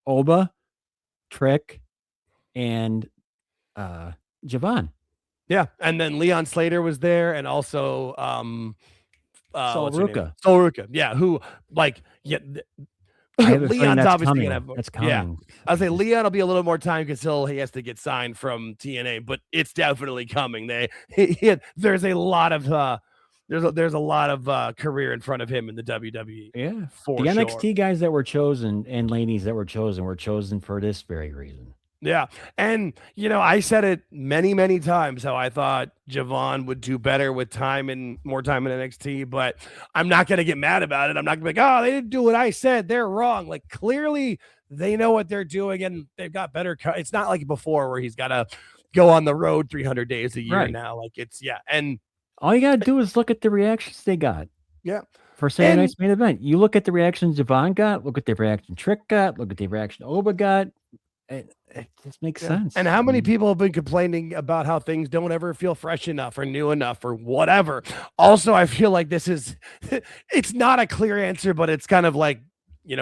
B: Oba, Trick, and Javon.
A: Yeah, and then Leon Slater was there, and also
B: Sol Ruka.
A: Sol Ruka, yeah, who Leon's obviously gonna have more.
B: That's coming.
A: Yeah, I'll say Leon will be a little more time because he has to get signed from TNA, but it's definitely coming. There's a lot of there's a lot of career in front of him in the WWE.
B: Yeah, for the NXT guys that were chosen and ladies that were chosen for this very reason.
A: Yeah. And, I said it many, many times how I thought Javon would do better with more time in NXT, but I'm not going to get mad about it. I'm not going to be like, oh, they didn't do what I said. They're wrong. Like, clearly they know what they're doing and they've got better. It's not like before where he's got to go on the road 300 days a year now. Like and
B: all you got to do is look at the reactions they got.
A: Yeah.
B: For Saturday night's main event. You look at the reactions Javon got, look at the reaction Trick got, look at the reaction Oba got. It just makes sense.
A: And how many people have been complaining about how things don't ever feel fresh enough or new enough or whatever? Also, I feel like it's not a clear answer, but it's kind of like,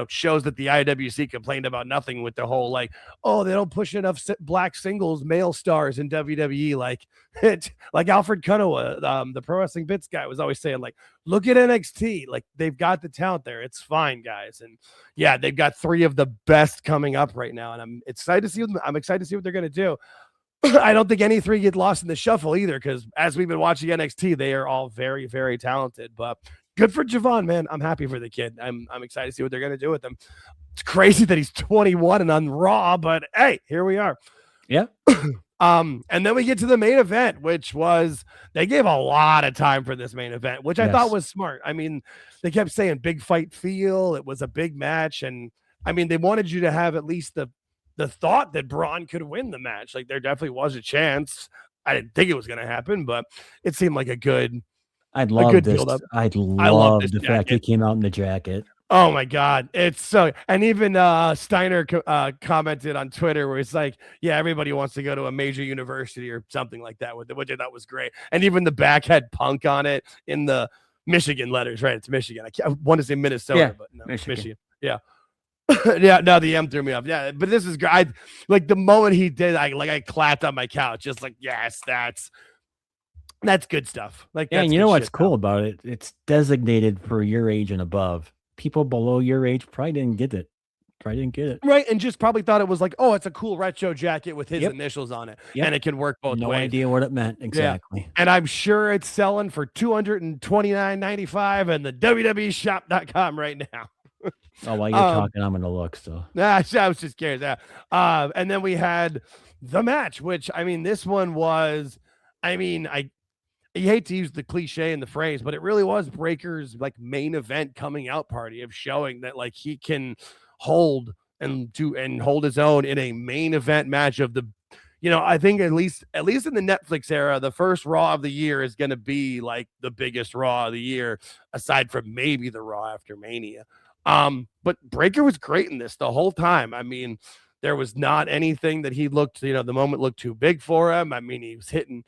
A: shows that the IWC complained about nothing with the whole, like, oh, they don't push enough black singles male stars in WWE. Like Alfred Kunowa, the Pro Wrestling Bits guy, was always saying, like, look at NXT. Like, they've got the talent there. It's fine, guys. And yeah, they've got 3 of the best coming up right now. And I'm excited to see what they're going to do. I don't think any 3 get lost in the shuffle either, because as we've been watching NXT, they are all very, very talented. But good for Javon, man. I'm happy for the kid. I'm excited to see what they're going to do with him. It's crazy that he's 21 and on Raw, but hey, here we are.
B: Yeah.
A: And then we get to the main event, which was, they gave a lot of time for this main event, which I thought was smart. I mean, they kept saying big fight feel. It was a big match. And I mean, they wanted you to have at least the thought that Bron could win the match. Like, there definitely was a chance. I didn't think it was going to happen, but it seemed like a good build-up.
B: I'd love the fact he came out in the jacket.
A: Oh my God. It's so, and even Steiner commented on Twitter where it's like, yeah, everybody wants to go to a major university or something like that with it, which I thought was great. And even the back had Punk on it in the Michigan letters, right? It's Michigan. I want to say Minnesota, but no, Michigan. Yeah. Yeah, no, the M threw me off. Yeah, but this is great. Like, the moment he did, I clapped on my couch, just like, yes, that's good stuff. Like,
B: yeah, and you know what's cool about it? It's designated for your age and above. People below your age probably didn't get it.
A: Right, and just probably thought it was like, oh, it's a cool retro jacket with his initials on it, and it can work both ways.
B: No idea what it meant exactly.
A: Yeah. And I'm sure it's selling for $229.95 and the WWEshop.com right now.
B: Oh, while you're talking, I'm going to look. So
A: I was just curious. Yeah. And then we had the match, which, I mean, this one was, I mean, I hate to use the cliche and the phrase, but it really was Breaker's like main event coming out party of showing that like he can hold hold his own in a main event match of the, I think at least in the Netflix era, the first Raw of the year is going to be like the biggest Raw of the year, aside from maybe the Raw after Mania. But Breaker was great in this the whole time. I mean, There was not anything that he looked, the moment looked too big for him. I mean, he was hitting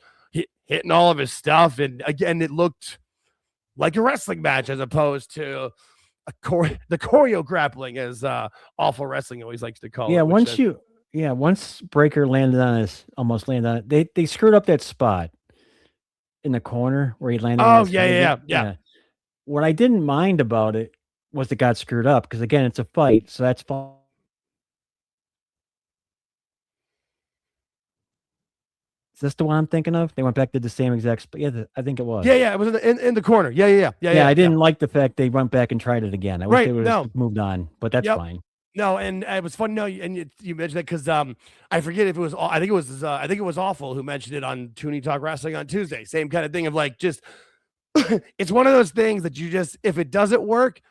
A: all of his stuff. And again, it looked like a wrestling match as opposed to the choreo grappling, as Awful Wrestling always likes to call it.
B: Once Breaker almost landed on it, they screwed up that spot in the corner where he landed.
A: Oh, yeah.
B: What I didn't mind about it was it got screwed up because, again, it's a fight, so that's fine. Is this the one I'm thinking of? They went back to the same exact spot. Yeah, I think it was.
A: Yeah. It was in the corner. Yeah.
B: I didn't like the fact they went back and tried it again. I wish they would have moved on, but that's fine.
A: No, and it was funny. No, and you mentioned it because I forget if it was. I think it was Awful who mentioned it on Toonie Talk Wrestling on Tuesday. Same kind of thing of like just. It's one of those things that you just, if it doesn't work,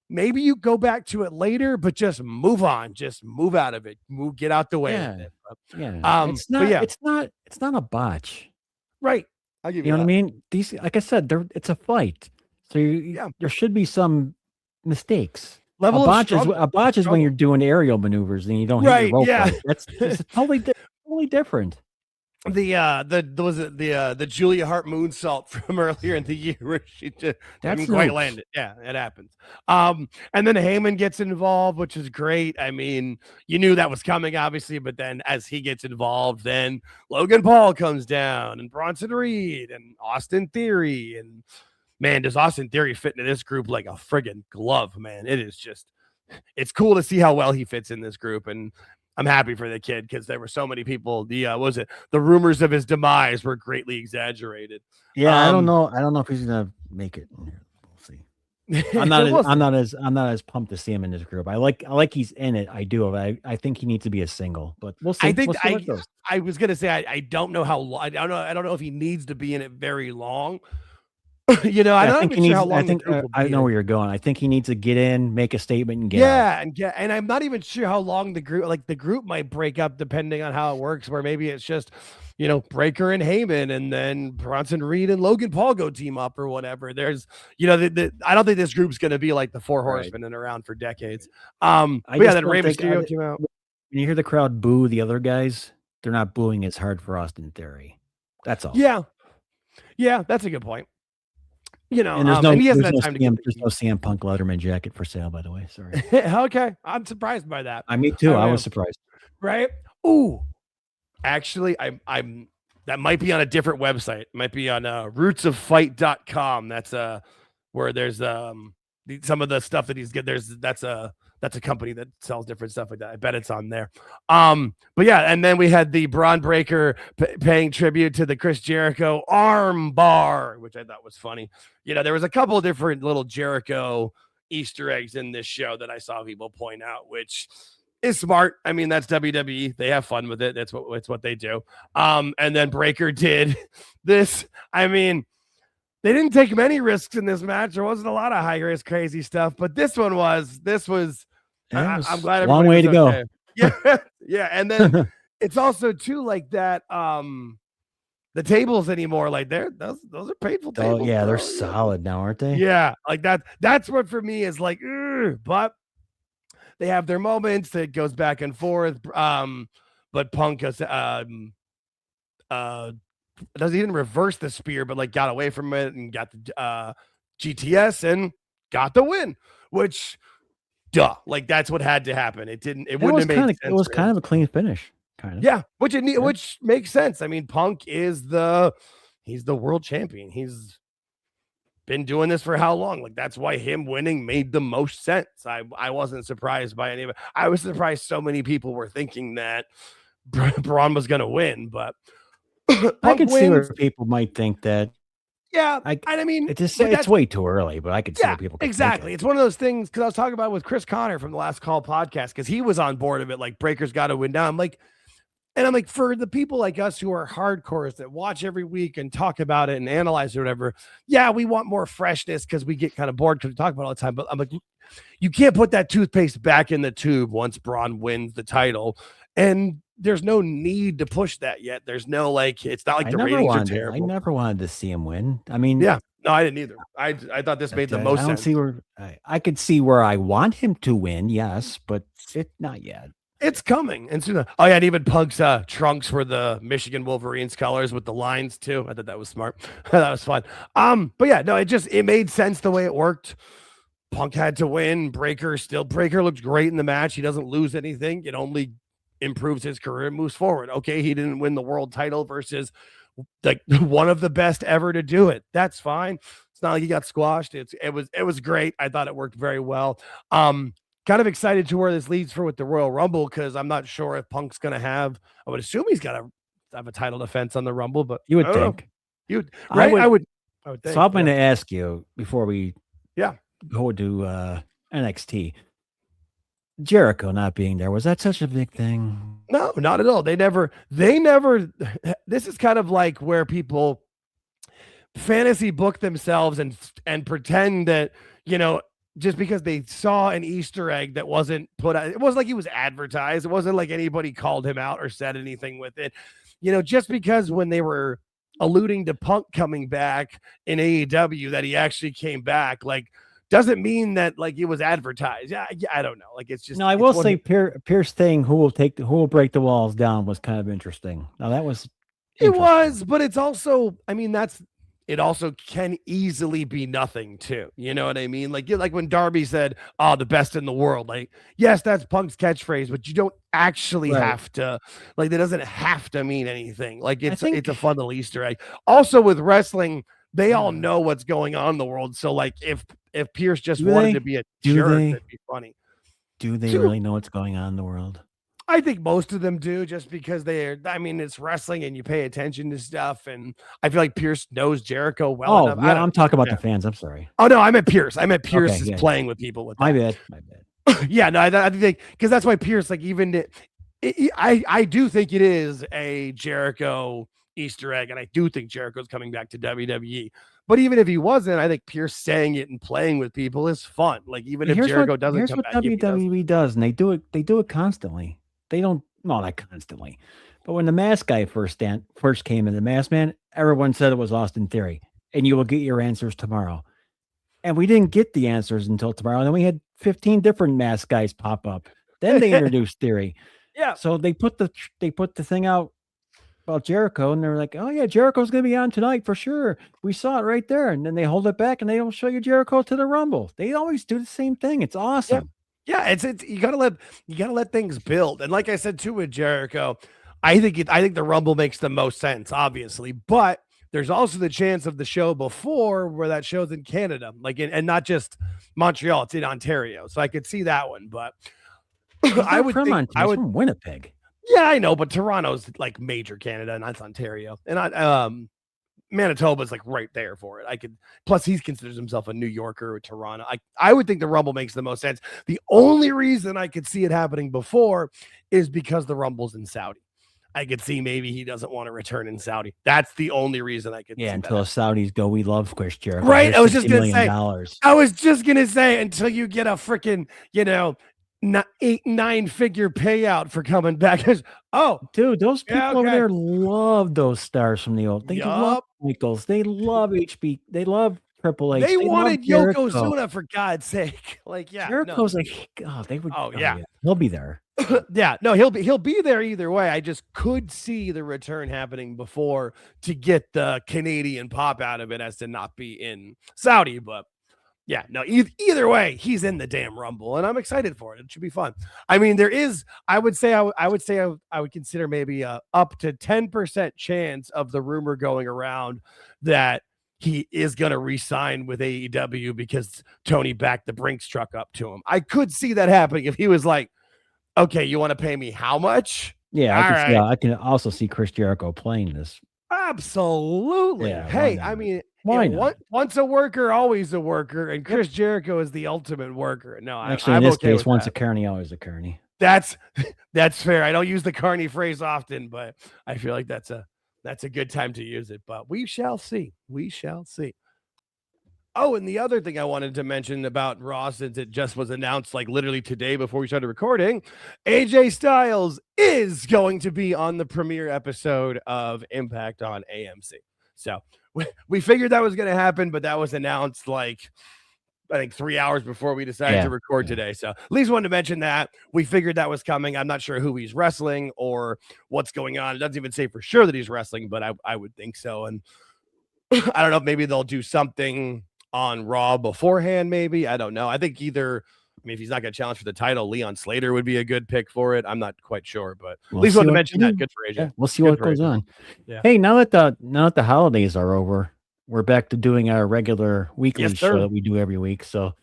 A: maybe you go back to it later, but just move on, just move out of it, get out the way.
B: Yeah. It's not a botch,
A: right? I'll give
B: you know what I mean. These, like I said, it's a fight, so there should be some mistakes. A botch is when you're doing aerial maneuvers and you don't hit your rope. Right. That's totally different.
A: The Julia Hart moonsault from earlier in the year where she just didn't quite land it. Yeah, it happens. And then Heyman gets involved, which is great. I mean, you knew that was coming, obviously, but then as he gets involved, then Logan Paul comes down and Bronson Reed and Austin Theory. And man, does Austin Theory fit into this group like a friggin' glove, man. It's cool to see how well he fits in this group. And I'm happy for the kid because there were so many people. The rumors of his demise were greatly exaggerated.
B: Yeah, I don't know if he's gonna make it. We'll see. I'm not as pumped to see him in this group. I like he's in it. I do. I think he needs to be a single, but we'll see.
A: I was gonna say I don't know how long. I don't know if he needs to be in it very long. I know where you're going. I think he needs to get in, make a statement, and get out. And I'm not even sure how long the group might break up depending on how it works. Where maybe it's just, Breaker and Heyman, and then Bronson Reed and Logan Paul go team up or whatever. There's, I don't think this group's going to be like the Four Horsemen and around for decades. Then Rey Mysterio came out.
B: When you hear the crowd boo the other guys, they're not booing as hard for Austin Theory. That's all.
A: Yeah, that's a good point.
B: And there's no CM Punk Letterman jacket for sale, by the way. Sorry.
A: Okay. I'm surprised by that.
B: Me too. I was surprised.
A: Right? Ooh. Actually, I'm that might be on a different website. It might be on rootsoffight.com. That's where there's some of the stuff that he's get. That's a company that sells different stuff like that. I bet it's on there. But yeah, and then we had the Bron Breakker paying tribute to the Chris Jericho arm bar, which I thought was funny. There was a couple of different little Jericho Easter eggs in this show that I saw people point out, which is smart. I mean, that's WWE. They have fun with it. That's what they do. And then Breakker did this. I mean, they didn't take many risks in this match. There wasn't a lot of high risk, crazy stuff, but this was. I'm glad.
B: Long way to go.
A: Yeah. And then it's also too like that. The tables anymore, like those are painful tables.
B: Oh yeah, they're solid now, aren't they?
A: Yeah, like that. That's what for me is like, but they have their moments. It goes back and forth. But Punk doesn't even reverse the spear, but like got away from it and got the GTS and got the win, which like that's what had to happen. It wouldn't have made sense.
B: It was kind of a clean finish. Kind of.
A: Yeah, which makes sense. I mean, Punk he's the world champion. He's been doing this for how long? Like that's why him winning made the most sense. I wasn't surprised by any of it. I was surprised so many people were thinking that Braun was going to win, but
B: I could see where people might think that.
A: Yeah, I mean,
B: it's way too early, but I could see where people could
A: exactly. It's one of those things because I was talking about it with Chris Connor from the Last Call podcast because he was on board of it. Like Breaker's got to win now. I'm like, for the people like us who are hardcores that watch every week and talk about it and analyze it or whatever. Yeah, we want more freshness because we get kind of bored because we talk about it all the time. But I'm like, you can't put that toothpaste back in the tube once Braun wins the title, and there's no need to push that yet. There's no it's not like the ratings are terrible.
B: I never wanted to see him win. I mean,
A: yeah, no, I didn't either. I thought this made the most sense.
B: I could see where I want him to win, yes, but not yet.
A: It's coming. And soon. Oh, yeah. And even Punk's trunks were the Michigan Wolverines colors with the lines, too. I thought that was smart. That was fun. But yeah, no, it made sense the way it worked. Punk had to win. Breaker looked great in the match. He doesn't lose anything. It only improves his career and moves forward. Okay, he didn't win the world title versus like one of the best ever to do it. That's fine. It's not like he got squashed. It was great. I thought it worked very well. Kind of excited to where this leads for with the Royal Rumble, because I'm not sure if Punk's gonna have. I would assume he's got to have a title defense on the Rumble, but
B: you would think.
A: You right? I would think.
B: So I'm going to ask you before we go to NXT. Jericho not being there, was that such a big thing?
A: No, not at all. They never. This is kind of like where people fantasy book themselves and pretend that, just because they saw an Easter egg that wasn't put out. It wasn't like he was advertised. It wasn't like anybody called him out or said anything with it. Just because when they were alluding to Punk coming back in AEW that he actually came back, like, doesn't mean that like it was advertised. Yeah, I don't know. Like, it's just.
B: No, I will say Pierce saying who will break the walls down was kind of interesting. Now that was.
A: It was, but it's also. I mean, it also can easily be nothing too. You know what I mean? Like when Darby said, "Oh, the best in the world." Like, yes, that's Punk's catchphrase, but you don't actually have to. Like, that doesn't have to mean anything. Like, it's a fun little Easter egg. Also, with wrestling, they all know what's going on in the world. So, like, if Pierce just wanted to be a jerk, that'd be funny.
B: Do they really know what's going on in the world?
A: I think most of them do, just because it's wrestling and you pay attention to stuff. And I feel like Pierce knows Jericho well enough.
B: Yeah, I'm talking about the fans. I'm sorry.
A: Oh, no, I meant Pierce. Pierce is playing with people with that.
B: My bad.
A: Yeah, no, I think, because that's why Pierce, like, I do think it is a Jericho Easter egg. And I do think Jericho's coming back to WWE. But even if he wasn't, I think Pierce saying it and playing with people is fun. Like, even if Jericho doesn't come back.
B: Here's what WWE does, and they do it constantly. They don't, well, not constantly, but when the mask guy first came in, the mask man, everyone said it was Austin Theory, and you will get your answers tomorrow. And we didn't get the answers until tomorrow. And then we had 15 different mask guys pop up. Then they introduced Theory.
A: Yeah.
B: So they put the thing out about Jericho, and they're like, "Oh yeah, Jericho's going to be on tonight for sure. We saw it right there." And then they hold it back and they don't show you Jericho to the Rumble. They always do the same thing. It's awesome.
A: Yeah, it's you gotta let things build. And like I said too with Jericho, I think the Rumble makes the most sense, obviously, but there's also the chance of the show before where that show's in Canada, and not just Montreal, it's in Ontario. So I could see that one, but I would
B: from Winnipeg.
A: Yeah, I know, but Toronto's like major Canada and that's Ontario. And Manitoba's like right there for it. Plus he considers himself a New Yorker or Toronto. I would think the Rumble makes the most sense. The only reason I could see it happening before is because the Rumble's in Saudi. I could see maybe he doesn't want to return in Saudi. That's the only reation I could see.
B: Yeah, until the Saudis go, we love Chris Jericho.
A: Right. I was just gonna say until you get a freaking, 8-9 figure payout for coming back. Oh,
B: dude, those people over there love those stars from the old. They love Michaels. They love HB. They love Triple H.
A: They wanted Yokozuna, for God's sake. Like, yeah,
B: Jericho's like, they would. Oh yeah, he'll be there.
A: Yeah, no, he'll be there either way. I just could see the return happening before to get the Canadian pop out of it as to not be in Saudi, but. Yeah, no, either way, he's in the damn Rumble, and I'm excited for it. It should be fun. I mean, there is, I would consider maybe a up to 10% chance of the rumor going around that he is going to re-sign with AEW because Tony backed the Brinks truck up to him. I could see that happening if he was like, okay, you want to pay me how much?
B: Yeah, I can also see Chris Jericho playing this.
A: Absolutely. Yeah, hey, I mean, once a worker, always a worker, and Chris Jericho is the ultimate worker. No,
B: actually, in this case, once a carny, always a carny.
A: That's fair. I don't use the carny phrase often, but I feel like that's a good time to use it. But we shall see. We shall see. Oh, and the other thing I wanted to mention about Raw, since it just was announced like literally today before we started recording, AJ Styles is going to be on the premiere episode of Impact on AMC. So we figured that was going to happen, but that was announced like I think 3 hours before we decided to record today. So at least wanted to mention that. We figured that was coming. I'm not sure who he's wrestling or what's going on. It doesn't even say for sure that he's wrestling, but I would think so. And I don't know if maybe they'll do something on Raw beforehand, maybe. I don't know. I think either, I mean, if he's not going to challenge for the title, Leon Slater would be a good pick for it. I'm not quite sure, but at least wanted to mention that. Good for AJ.
B: Yeah, we'll see what goes on. Yeah. Hey, now that the holidays are over, we're back to doing our regular weekly show that we do every week. So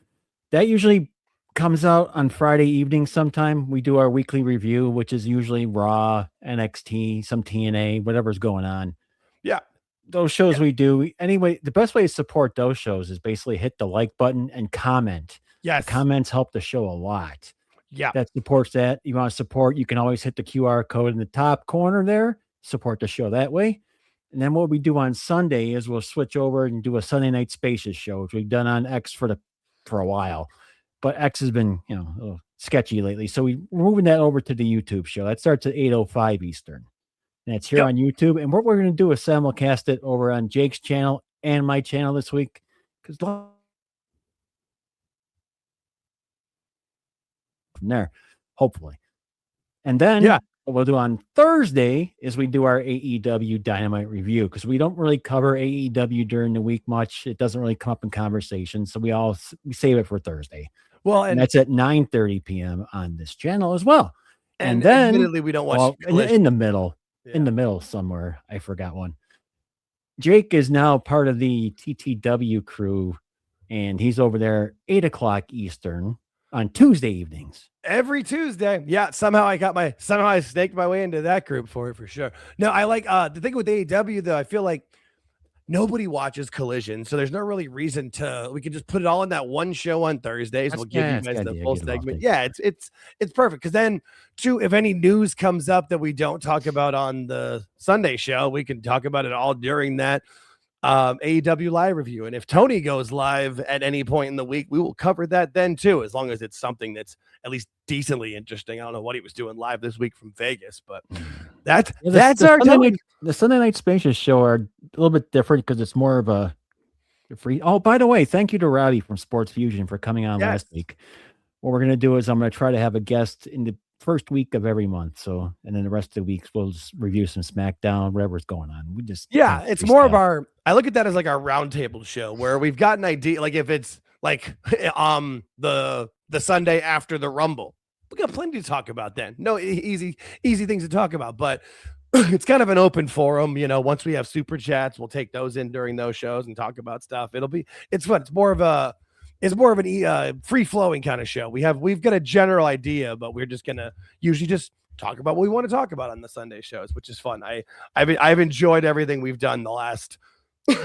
B: that usually comes out on Friday evening sometime. We do our weekly review, which is usually Raw, NXT, some TNA, whatever's going on.
A: Yeah.
B: Those shows we do. Anyway, the best way to support those shows is basically hit the like button and comment.
A: Yes.
B: The comments help the show a lot.
A: Yeah.
B: That supports that. You want to support, you can always hit the QR code in the top corner there. Support the show that way. And then what we do on Sunday is we'll switch over and do a Sunday Night Spaces show, which we've done on X for a while. But X has been, a little sketchy lately. So we're moving that over to the YouTube show. That starts at 8:05 Eastern. And it's here on YouTube. And what we're going to do is simulcast it over on Jake's channel and my channel this week. Because from there, hopefully. And then what we'll do on Thursday is we do our AEW Dynamite review, because we don't really cover AEW during the week much. It doesn't really come up in conversation. So we save it for Thursday. Well, and that's at 9:30 p.m. on this channel as well. And then
A: admittedly, we don't watch
B: in the middle. Yeah. In the middle somewhere. I forgot one. Jake is now part of the TTW crew, and he's over there 8:00 Eastern on Tuesday evenings.
A: Every Tuesday. Yeah. Somehow I snaked my way into that group for sure. No, I like the thing with AEW though, I feel like nobody watches Collision, so there's no really reason we can just put it all in that one show on Thursdays. We'll give you guys the full segment. Yeah, it's perfect, because then too, if any news comes up that we don't talk about on the Sunday show, we can talk about it all during that AEW live review. And if Tony goes live at any point in the week, we will cover that then too, as long as it's something that's at least decently interesting. I don't know what he was doing live this week from Vegas, but that's our Tony.
B: The Sunday Night Spaces show are a little bit different because it's more of a free. Oh, by the way, thank you to Robbie from Sports Fusion for coming on last week. What we're going to do is I'm going to try to have a guest in the first week of every month. So, and then the rest of the weeks we'll just review some SmackDown, whatever's going on. We just
A: it's more of I look at that as like our roundtable show where we've got an idea. Like if it's like the Sunday after the Rumble, we got plenty to talk about then. No easy things to talk about, but it's kind of an open forum. Once we have super chats, we'll take those in during those shows and talk about stuff. It's fun. It's more of an free flowing kind of show. We've got a general idea, but we're just gonna usually just talk about what we want to talk about on the Sunday shows, which is fun. I've enjoyed everything we've done the last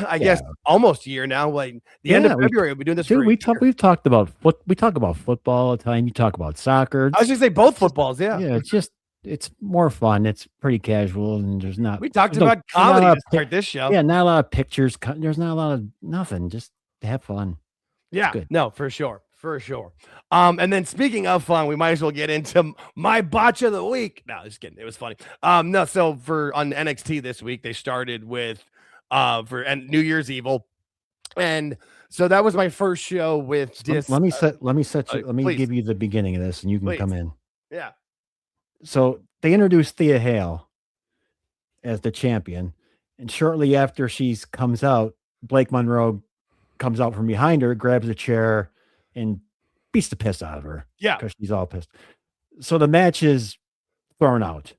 A: I guess almost a year now. Like the end of February, we'll be doing this.
B: Dude, we've talked about football all the time. You talk about soccer.
A: I was just say both footballs. Yeah,
B: it's more fun. It's pretty casual, and
A: we talked about comedy to start this show.
B: Yeah, not a lot of pictures. There's not a lot of nothing. Just to have fun.
A: Yeah, no, for sure. And then speaking of fun, we might as well get into my botch of the week. No, just kidding. It was funny. So on NXT this week, they started with and New Year's Evil. And so that was my first show with this.
B: Let me give you the beginning of this and you can come in.
A: Yeah.
B: So they introduced Thea Hale as the champion. And shortly after she comes out, Blake Monroe comes out from behind her, grabs a chair, and beats the piss out of her.
A: Yeah.
B: Because she's all pissed. So the match is thrown out.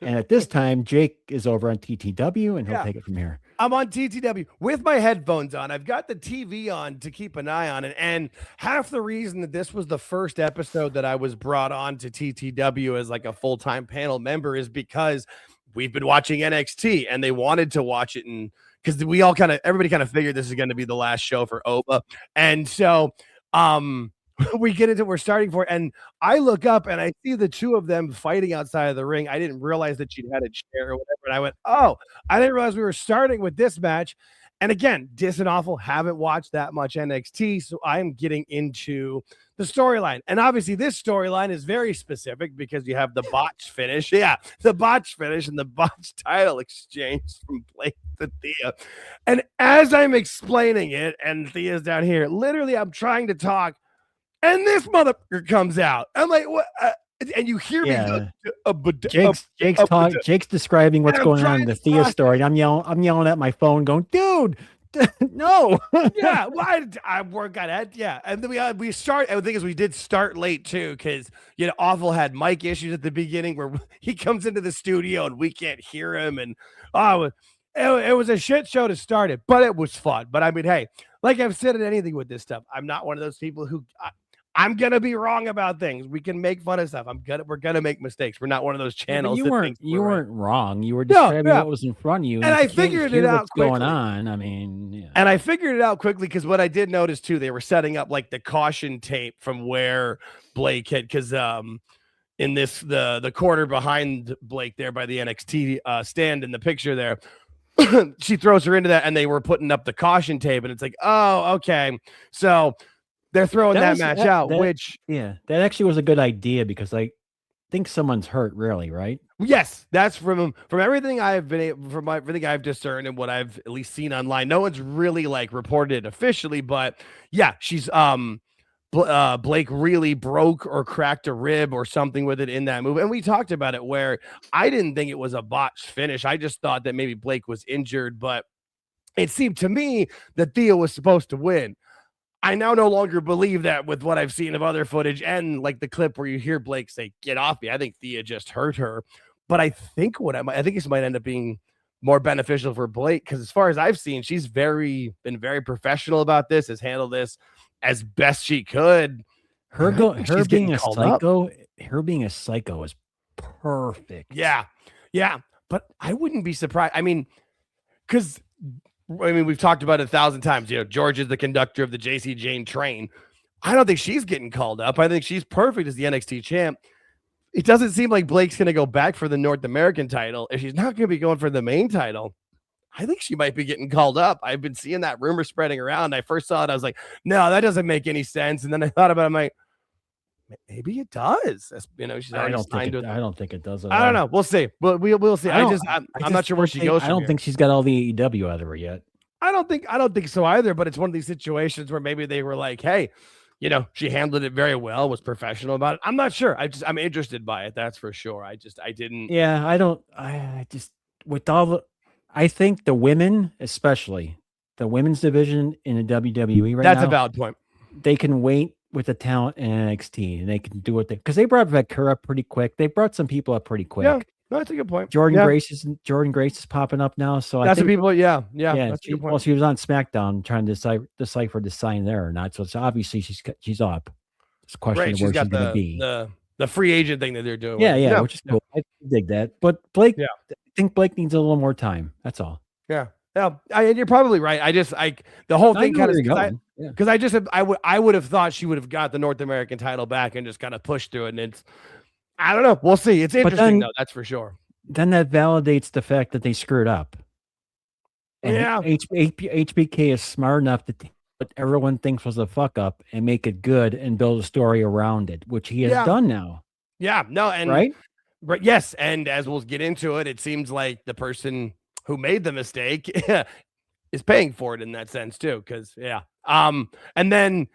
B: And at this time, Jake is over on TTW, and he'll take it from here.
A: I'm on TTW with my headphones on. I've got the TV on to keep an eye on it. And half the reason that this was the first episode that I was brought on to TTW as like a full-time panel member is because we've been watching NXT, and they wanted to watch it, and because everybody kind of figured this is going to be the last show for Oba. And so we're starting for it, and I look up and I see the two of them fighting outside of the ring. I didn't realize that she'd had a chair or whatever. And I went, oh, I didn't realize we were starting with this match. And again, Dis and Awful haven't watched that much NXT, so I'm getting into the storyline. And obviously, this storyline is very specific because you have the botch finish. Yeah, the botch finish and the botch title exchange from Blake to Thea. And as I'm explaining it, and Thea's down here, literally, I'm trying to talk, and this motherfucker comes out. I'm like, what? And you hear me go,
B: Jake's describing what's going on in the Thea story. And I'm yelling at my phone, going, dude, no.
A: Yeah, well, I work on it. Yeah, and then we start. And the thing is, we did start late too, because Awful had mic issues at the beginning where he comes into the studio and we can't hear him, and it was a shit show to start it, but it was fun. But I mean, hey, like I've said in anything with this stuff, I'm not one of those people who. I'm gonna be wrong about things. We can make fun of stuff. We're gonna make mistakes. We're not one of those channels.
B: You weren't wrong. You were describing what was in front of you,
A: and I figured it out.
B: What's going on? I mean, yeah.
A: And I figured it out quickly because what I did notice too, they were setting up like the caution tape from where Blake had, because in this the corner behind Blake there by the NXT stand in the picture there, she throws her into that, and they were putting up the caution tape, and it's like, oh, okay, so. They're throwing that match out, which
B: that actually was a good idea because I think someone's hurt, really, right?
A: Yes, that's from everything I've everything I've discerned and what I've at least seen online. No one's really like reported it officially, but yeah, she's Blake really broke or cracked a rib or something with it in that move, and we talked about it where I didn't think it was a botched finish. I just thought that maybe Blake was injured, but it seemed to me that Thea was supposed to win. I now no longer believe that with what I've seen of other footage and like the clip where you hear Blake say, "Get off me." I think Thea just hurt her. But I think this might end up being more beneficial for Blake, because as far as I've seen, she's been very professional about this, has handled this as best she could.
B: Her being a psycho is perfect.
A: Yeah. But I wouldn't be surprised. I mean, we've talked about it 1,000 times. George is the conductor of the JC Jane train. I don't think she's getting called up. I think she's perfect as the NXT champ. It doesn't seem like Blake's going to go back for the North American title. If she's not going to be going for the main title, I think she might be getting called up. I've been seeing that rumor spreading around. I first saw it. I was like, no, that doesn't make any sense. And then I thought about it. I'm like, maybe it does. She's already signed with.
B: I don't think it does.
A: I don't know. We'll see. We'll see. I'm not sure where she goes.
B: I don't think she's got all the AEW out of her yet.
A: I don't think so either. But it's one of these situations where maybe they were like, hey, she handled it very well, was professional about it. I'm not sure. I'm interested by it. That's for sure. I didn't.
B: Yeah, I think the women, especially the women's division in the WWE right now.
A: That's a valid point.
B: They can wait with the talent in NXT, and they can do because they brought Vakura up pretty quick. They brought some people up pretty quick.
A: Yeah, that's a good point.
B: Jordynne Grace is popping up now, so
A: that's I think people. Yeah. That's a good point.
B: Well, she was on SmackDown trying to decipher to sign there or not. So it's obviously she's up. It's a question of where she's going to be.
A: The free agent thing that they're doing.
B: Yeah, which is cool. I dig that. But Blake, I think Blake needs a little more time. That's all.
A: Yeah. And you're probably right. The whole thing kind of because I would have thought she would have got the North American title back and just kind of pushed through it. And I don't know. We'll see. It's interesting though. That's for sure.
B: Then that validates the fact that they screwed up. And HBK is smart enough to take what everyone thinks was a fuck up and make it good and build a story around it, which he has done now.
A: Yeah. No. And
B: right.
A: But yes. And as we'll get into it, it seems like the person who made the mistake is paying for it in that sense too. And then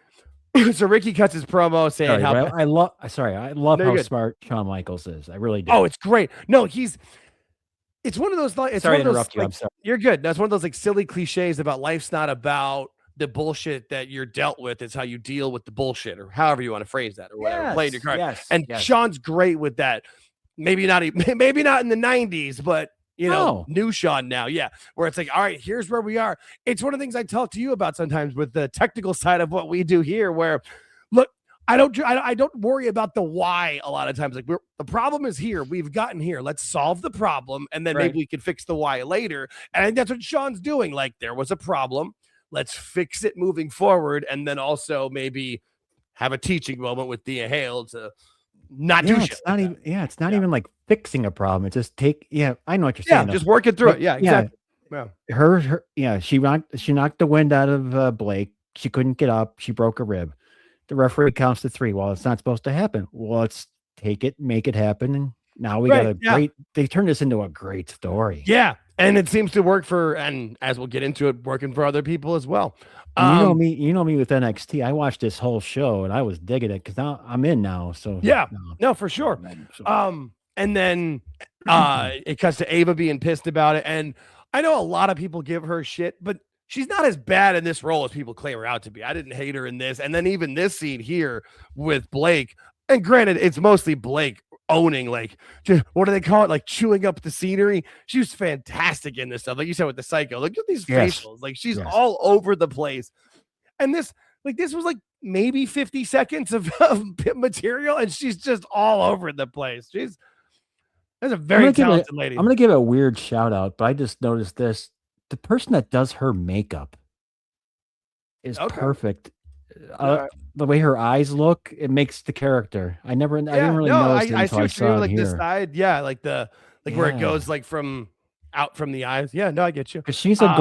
A: so Ricky cuts his promo saying
B: I love how smart Shawn Michaels is. I really do.
A: Oh, it's great. No, it's one of those.
B: Sorry to interrupt you. I'm sorry.
A: You're good. That's one of those like silly cliches about life's not about the bullshit that you're dealt with. It's how you deal with the bullshit, or however you want to phrase that, or whatever. Play your card. And Sean's great with that. Maybe not in the 90s, but new Sean now. Yeah. Where it's like, all right, here's where we are. It's one of the things I talk to you about sometimes with the technical side of what we do here, where look, I don't worry about the why a lot of times. Like the problem is here. We've gotten here. Let's solve the problem. And then maybe we can fix the why later. And I think that's what Sean's doing. Like there was a problem. Let's fix it moving forward. And then also maybe have a teaching moment with Thea Hale to not do shit.
B: It's not even like fixing a problem. It's just I know what you're saying.
A: Just working through it. Yeah, exactly.
B: Yeah, she knocked the wind out of Blake. She couldn't get up. She broke a rib. The referee counts to 3. Well, it's not supposed to happen. Well, let's take it, make it happen. And now we got a great, they turned this into a great story.
A: Yeah. And it seems to work and as we'll get into it, working for other people as well.
B: You know me with NXT. I watched this whole show and I was digging it because now I'm in now. So
A: yeah, no, for sure. And then it cuts to Ava being pissed about it. And I know a lot of people give her shit, but she's not as bad in this role as people claim her out to be. I didn't hate her in this. And then even this scene here with Blake, and granted, it's mostly Blake owning, like, what do they call it? Like chewing up the scenery. She was fantastic in this stuff. Like you said with the Psycho, look at these facials. Like she's all over the place. And this was like maybe 50 seconds of material, and she's just all over the place. That's a very talented lady.
B: I'm going to give a weird shout out, but I just noticed this. The person that does her makeup is perfect. The way her eyes look, it makes the character. I didn't really notice it until I saw it here.
A: The side, where it goes like from out from the eyes. Yeah, no, I get you.
B: Because she's a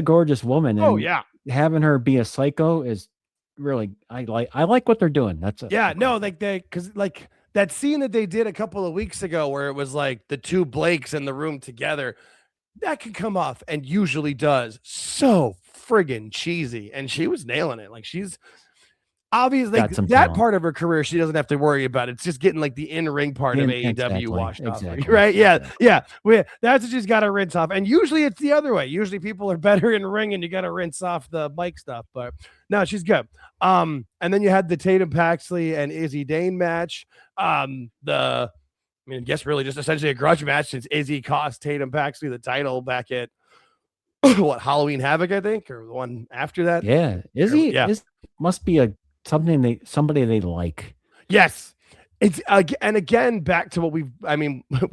B: gorgeous woman. And having her be a psycho is really, I like what they're doing. That's it.
A: Yeah, no, because that scene that they did a couple of weeks ago where it was like the two Blakes in the room together, that can come off and usually does so friggin' cheesy. And she was nailing it. Like she's obviously that part of her career, she doesn't have to worry about. It's just getting like the in-ring part of AEW washed off. Right? Yeah. That's what she's got to rinse off. And usually it's the other way. Usually people are better in ring and you got to rinse off the mic stuff. But no, she's good. And then you had the Tatum Paxley and Izzy Dane match. I guess really just essentially a grudge match since Izzy cost Tatum Paxley the title back at Halloween Havoc, I think, or the one after that.
B: Yeah, Izzy must be somebody they like.
A: Yes, it's and again back to what we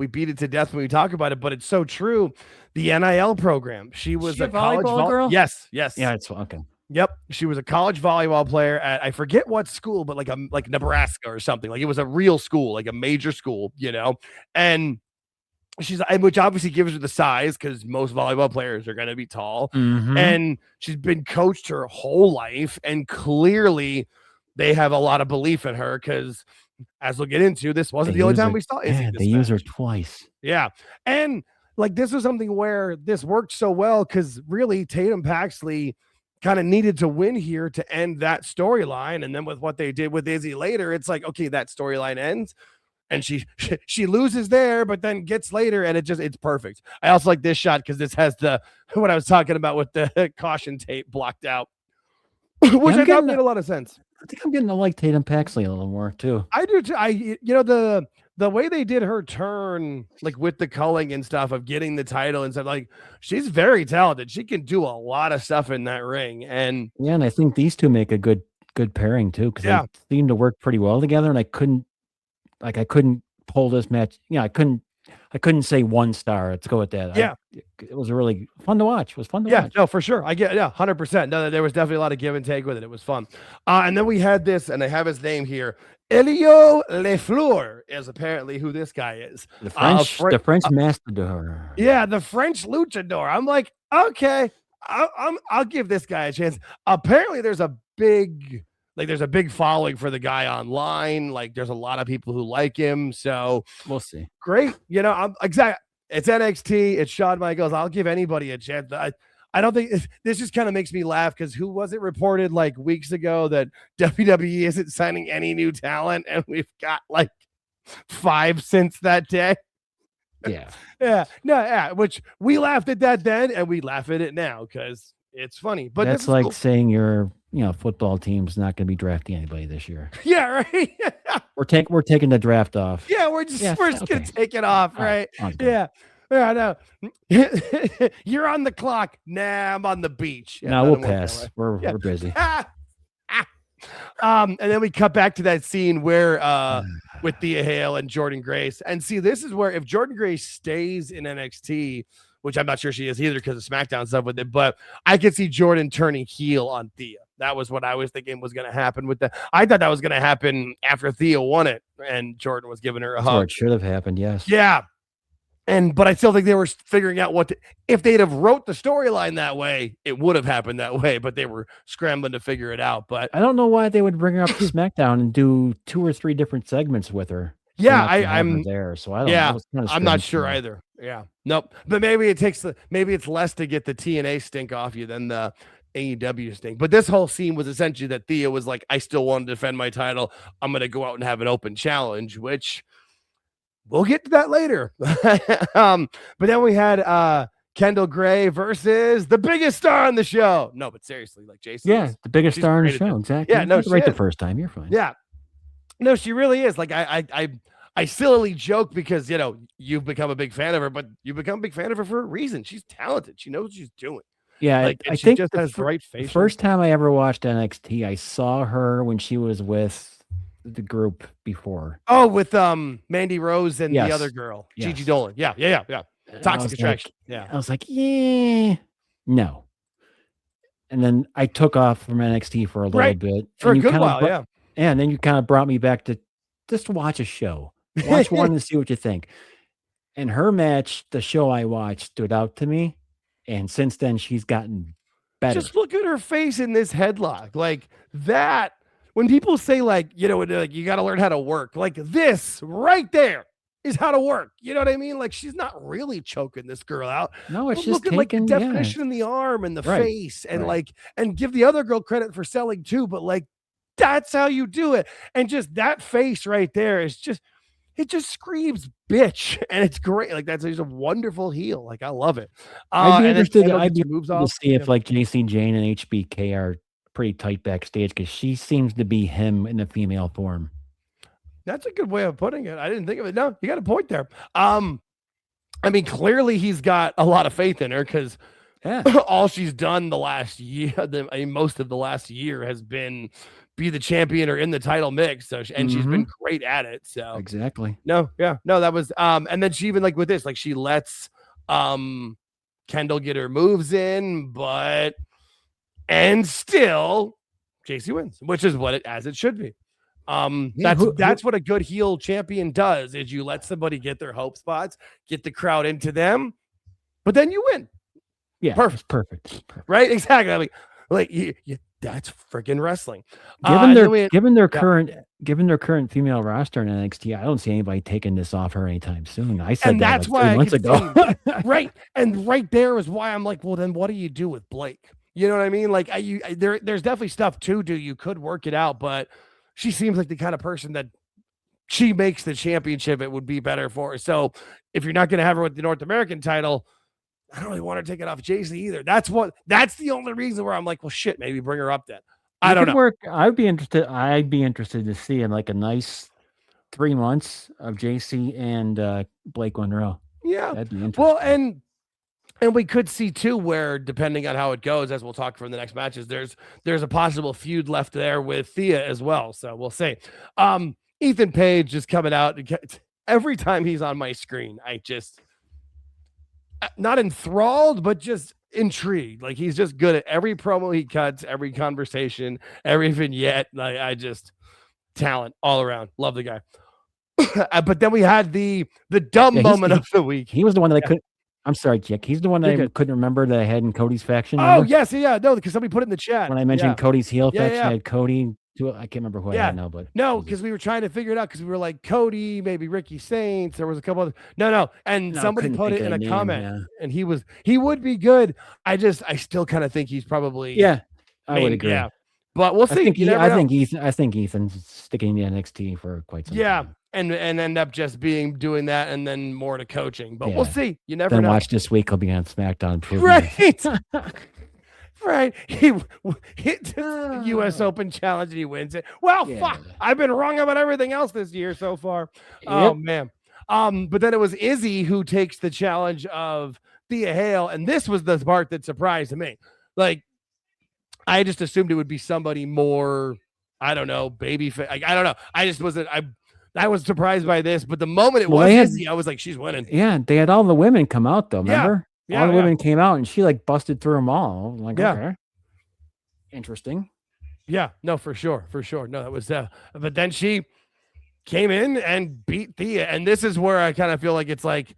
A: beat it to death when we talk about it, but it's so true. The NIL program. She was a college
B: girl.
A: Yes.
B: Yeah, it's okay.
A: Yep, she was a college volleyball player at I forget what school, but like Nebraska or something. Like it was a real school, like a major school, And which obviously gives her the size because most volleyball players are going to be tall.
B: Mm-hmm.
A: And she's been coached her whole life, and clearly they have a lot of belief in her because, as we'll get into, this wasn't the only time we saw Izzy.
B: They use her twice.
A: Yeah, and like this was something where this worked so well because really Tatum Paxley kind of needed to win here to end that storyline. And then with what they did with Izzy later, it's like, okay, that storyline ends and she loses there, but then gets later and it's perfect. I also like this shot because this has what I was talking about with the caution tape blocked out, which I thought made a lot of sense.
B: I think I'm getting to like Tatum Paxley a little more too.
A: I do too. The way they did her turn, like with the culling and stuff of getting the title and stuff, like she's very talented. She can do a lot of stuff in that ring. And
B: I think these two make a good pairing too, because they seem to work pretty well together. And I couldn't pull this match. I couldn't say 1 star. Let's go with that.
A: Yeah.
B: It was really fun to watch. It was fun to watch.
A: No, for sure. I get 100%. No, there was definitely a lot of give and take with it. It was fun. And then we had this, and I have his name here. Elio Lefleur is apparently who this guy is.
B: The French matador.
A: Yeah, the French luchador. I'm like, okay, I'll give this guy a chance. Apparently, there's a big following for the guy online. Like, there's a lot of people who like him. So
B: we'll see.
A: Great, I'm exactly. It's NXT. It's Shawn Michaels. I'll give anybody a chance. I don't think this just kind of makes me laugh because who was it reported like weeks ago that WWE isn't signing any new talent, and we've got like 5 since that day.
B: Yeah.
A: Which we laughed at that then, and we laugh at it now because it's funny. But
B: that's like cool. Saying your football team's not going to be drafting anybody this year.
A: Yeah, right.
B: we're taking the draft off.
A: Yeah, we're just gonna take it off, right? Yeah. Yeah, no. You're on the clock. Nah, I'm on the beach.
B: No, we'll pass. We're busy.
A: And then we cut back to that scene where with Thea Hale and Jordynne Grace. And see, this is where if Jordynne Grace stays in NXT, which I'm not sure she is either because of SmackDown stuff with it, but I could see Jordynne turning heel on Thea. That was what I was thinking was going to happen with that. I thought that was going to happen after Thea won it and Jordynne was giving her a hug.
B: It should have happened, yes.
A: Yeah. But I still think they were figuring out if they'd have wrote the storyline that way, it would have happened that way, but they were scrambling to figure it out. But
B: I don't know why they would bring her up to SmackDown and do 2 or 3 different segments with her.
A: Yeah, I'm
B: there, so I don't know.
A: I'm not sure either. Yeah. Nope. But maybe it's less to get the TNA stink off you than the AEW stink. But this whole scene was essentially that Thea was like, I still want to defend my title. I'm going to go out and have an open challenge, which we'll get to that later. But then we had Kendall Gray versus the biggest star on the show. No, but seriously, like Jason.
B: Yeah, the biggest star on the show. Exactly.
A: Yeah, no,
B: right the first time. You're fine.
A: Yeah. No, she really is. Like I sillily joke because, you know, you've become a big fan of her, but you become a big fan of her for a reason. She's talented. She knows what she's doing.
B: Yeah,
A: like,
B: I
A: she
B: think
A: just has the right face.
B: The first time I ever watched NXT, I saw her when she was with the group before.
A: Oh, with Mandy Rose and the other girl, Gigi Dolan. Yeah. Toxic Attraction.
B: I was like, yeah, no. And then I took off from NXT for a little bit.
A: For a good while, yeah.
B: And then you kind of brought me back to just watch a show. Watch one and see what you think. And her match, the show I watched, stood out to me. And since then, she's gotten better.
A: Just look at her face in this headlock. Like that, when people say, like, you know, like, you got to learn how to work, like this right there is how to work. You know what I mean? Like, she's not really choking this girl out.
B: No, it's
A: but
B: just
A: look at like the definition in the arm and the face, and like, and give the other girl credit for selling too. But like, that's how you do it. And just that face right there is just, it just screams bitch, and it's great. Like, that's just a wonderful heel. Like, I love it.
B: I'd be interested to see if like JC Jane and HBK are pretty tight backstage, because she seems to be him in a female form.
A: That's a good way of putting it. I didn't think of it. No, you got a point there. I mean, clearly he's got a lot of faith in her, because all she's done the last year, most of the last year, has been be the champion or in the title mix. So, and she's been great at it. So
B: exactly.
A: No, that was, and then she even, like, with this, like, she lets Kendall get her moves in, and still JC wins, which is as it should be. That's what a good heel champion does, is you let somebody get their hope spots, get the crowd into them, but then you win.
B: Yeah, perfect.
A: Right? Exactly. I mean, like that's freaking wrestling.
B: Given their current female roster in NXT, I don't see anybody taking this off her anytime soon. I said that's why 3 months ago.
A: Right. And right there is why I'm like, well, then what do you do with Blake? You know what I mean? Like, there's definitely stuff to do. You could work it out, but she seems like the kind of person that she makes the championship, it would be better for her. So if you're not going to have her with the North American title, I don't really want her to take it off JC either. That's the only reason where I'm like, well, shit, maybe bring her up then. I don't know.
B: I'd be interested to see in like a nice 3 months of JC and Blake Monroe.
A: Yeah.
B: That'd be interesting.
A: Well, and we could see too, where depending on how it goes, as we'll talk from the next matches, there's a possible feud left there with Thea as well. So we'll see. Ethan Page is coming out. Every time he's on my screen, I just, not enthralled, but just intrigued. Like, he's just good at every promo he cuts, every conversation, every vignette. Like, I just, talent all around. Love the guy. But then we had the dumb moment of the week.
B: He was the one that I couldn't. I'm sorry, Jake. He's the one that I couldn't remember that I had in Cody's faction.
A: Oh, yes. Yeah. No, because somebody put it in the chat.
B: When I mentioned Cody's heel faction, I had Cody. I can't remember who I had now, but
A: no, because we were trying to figure it out, because we were like Cody, maybe Ricky Saints. There was a couple other and somebody put it in a comment, and he would be good. I still kind of think he's probably
B: I would agree.
A: Yeah, but we'll see.
B: I think Ethan's sticking to NXT for quite some time.
A: And end up just doing that, and then more to coaching. But we'll see. You never know.
B: Watch this week. He'll be on SmackDown.
A: Right. Right. He hit the U.S. Open challenge and he wins it. Well, fuck. I've been wrong about everything else this year so far. Yep. Oh, man. But then it was Izzy who takes the challenge of Thea Hale. And this was the part that surprised me. Like, I just assumed it would be somebody more, I don't know, baby. I don't know. I just wasn't. I was surprised by this. But the moment it was Izzy, I was like, she's winning.
B: Yeah. They had all the women come out, though. Remember? All the women came out, and she like busted through them all. I'm like, okay, interesting.
A: Yeah, no, for sure. No, that was but then she came in and beat Thea, and this is where I kind of feel like it's like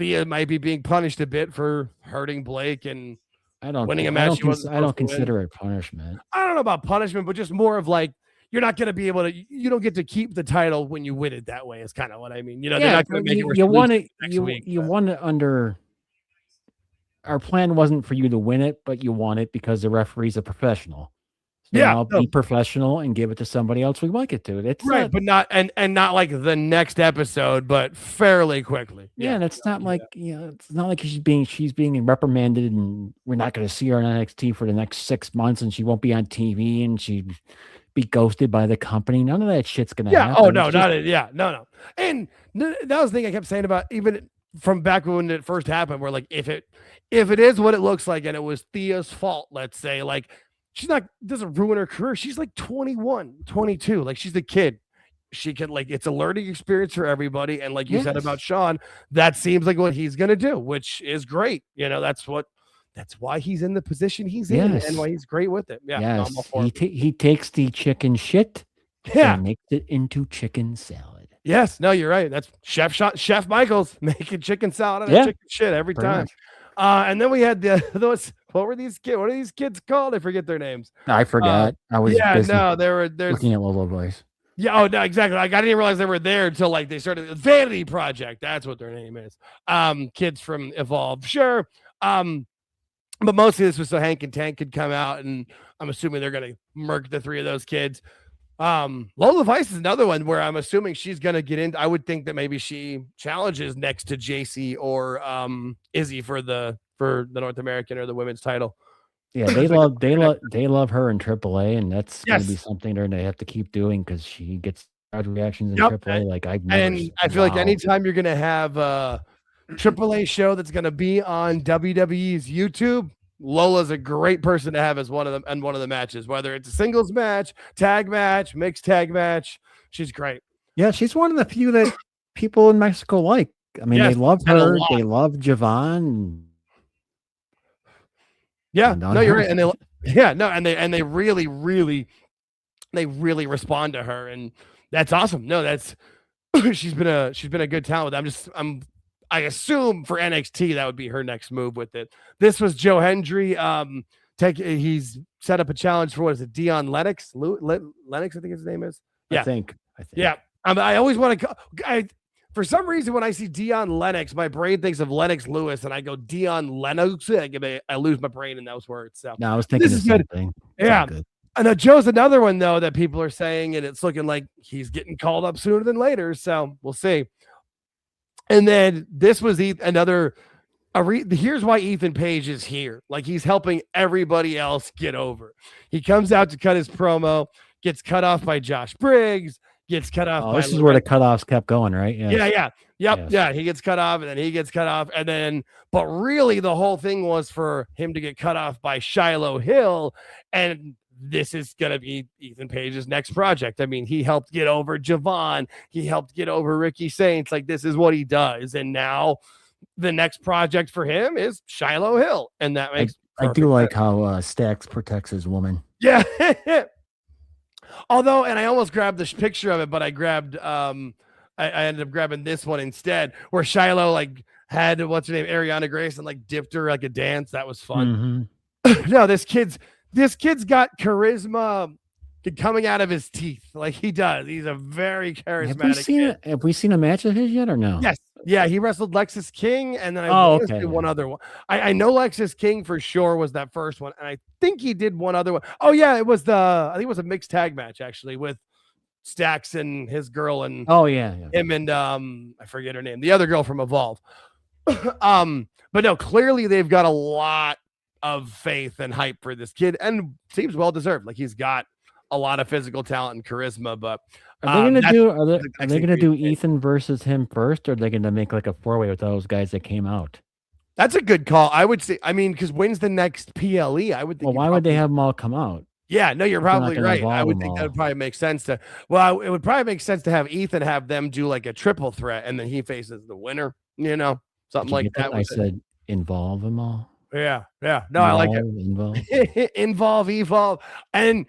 A: Thea might be being punished a bit for hurting Blake and
B: I don't.
A: winning a
B: I
A: match
B: don't.
A: she wasn't
B: I don't
A: supposed to win.
B: consider it punishment.
A: I don't know about punishment, but just more of like you're not going to be able to. You don't get to keep the title when you win it that way. Is kind of what I mean. They're not going to make it where
B: you won it.
A: next week.
B: You won it under. Our plan wasn't for you to win it, but you won it because the referee's a professional. So now be professional and give it to somebody else we like it to. It's
A: right, but not and not like the next episode, but fairly quickly.
B: Yeah, and it's not like it's not like she's being reprimanded, and we're not going to see her on NXT for the next 6 months, and she won't be on TV, and she be ghosted by the company. None of that shit's going to happen.
A: Oh no, no. And that was the thing I kept saying about even from back when it first happened, where like if it is what it looks like, and it was Thea's fault, let's say, like. She's not doesn't ruin her career. She's like 21, 22. Like she's a kid. She can it's a learning experience for everybody. And like you said about Sean, that seems like what he's gonna do, which is great. That's why he's in the position he's in and why he's great with it. Yeah.
B: Yes. He takes the chicken shit and makes it into chicken salad.
A: Yes, no, you're right. That's Chef Michaels making chicken salad out of chicken shit every time. Much. And then we had those. What were these kids? What are these kids called? I forget their names.
B: I forgot. I was
A: there's
B: looking at Little Boys.
A: Yeah. Oh no, exactly. Like I didn't realize they were there until like they started Vanity Project. That's what their name is. Kids from Evolve, sure. But mostly this was so Hank and Tank could come out, and I'm assuming they're gonna murk the three of those kids. Lola Vice is another one where I'm assuming she's gonna get in. I would think that maybe she challenges next to JC or Izzy for the North American or the women's title.
B: Yeah, they love her in AAA, and that's gonna be something they're gonna have to keep doing because she gets crowd reactions in AAA. Like I
A: feel like anytime you're gonna have a AAA show that's gonna be on WWE's YouTube, Lola's a great person to have as one of them and one of the matches, whether it's a singles match, tag match, mixed tag match. She's great.
B: Yeah, she's one of the few that people in Mexico like. I mean, they love her. They love Javon.
A: Yeah, no, you're right. And they really respond to her, and that's awesome. No, that's she's been a good talent. I assume for NXT that would be her next move with it. This was Joe Hendry. He's set up a challenge for what is it? Dion Lennox? Lennox, I think his name is. Yeah,
B: I think.
A: Yeah, I always want to. For some reason, when I see Dion Lennox, my brain thinks of Lennox Lewis, and I go Dion Lennox. I lose my brain in those words. So
B: no, I was thinking the same thing.
A: Yeah. And Joe's another one though that people are saying, and it's looking like he's getting called up sooner than later. So we'll see. And then this was here's why Ethan Page is here. Like he's helping everybody else get over. He comes out to cut his promo, gets cut off by Josh Briggs. Gets cut off.
B: This is where the cutoffs kept going, right?
A: Yep. Yeah. He gets cut off, and then he gets cut off, and then. But really, the whole thing was for him to get cut off by Shiloh Hill, and this is gonna be Ethan Page's next project. I mean, he helped get over Javon. He helped get over Ricky Saints. Like this is what he does, and now the next project for him is Shiloh Hill, and that makes.
B: I do like how Stacks protects his woman.
A: Yeah. Although, and I almost grabbed this picture of it, but I grabbed, I ended up grabbing this one instead, where Shiloh like had what's her name, Ariana Grace, and like dipped her like a dance. That was fun. Mm-hmm. No, this kid's got charisma coming out of his teeth, like he does. He's a very charismatic.
B: Have we seen a match of his yet or no?
A: Yes. Yeah, he wrestled Lexis King, and then I one other one. I know Lexis King for sure was that first one, and I think he did one other one. Oh yeah, I think it was a mixed tag match actually with Stacks and his girl and him and I forget her name, the other girl from Evolve. But no, clearly they've got a lot of faith and hype for this kid, and seems well deserved. Like he's got a lot of physical talent and charisma, but.
B: Are they gonna do Ethan versus him first, or are they gonna make like a 4-way with those guys that came out?
A: That's a good call. I would say. I mean, because when's the next PLE? I would think.
B: Well, why would they have them all come out?
A: Yeah, no, you're probably right. I would think that would probably make sense to. Well, it would probably make sense to have Ethan have them do like a triple threat, and then he faces the winner. Something like that.
B: I said involve them all.
A: Yeah. No, I like it.
B: Involve,
A: evolve, and.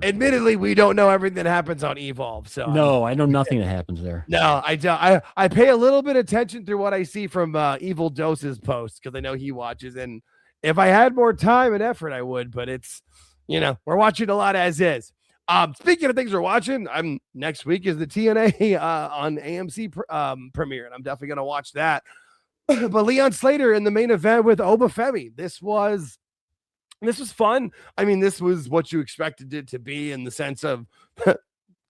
A: Admittedly, we don't know everything that happens on Evolve. So
B: no, I know nothing that happens there.
A: No, I don't. I pay a little bit of attention through what I see from Evil Dose's posts because I know he watches. And if I had more time and effort, I would. But it's, we're watching a lot as is. Speaking of things we're watching, next week is the TNA on AMC premiere, and I'm definitely gonna watch that. But Leon Slater in the main event with Obafemi. This was fun. I mean, this was what you expected it to be in the sense of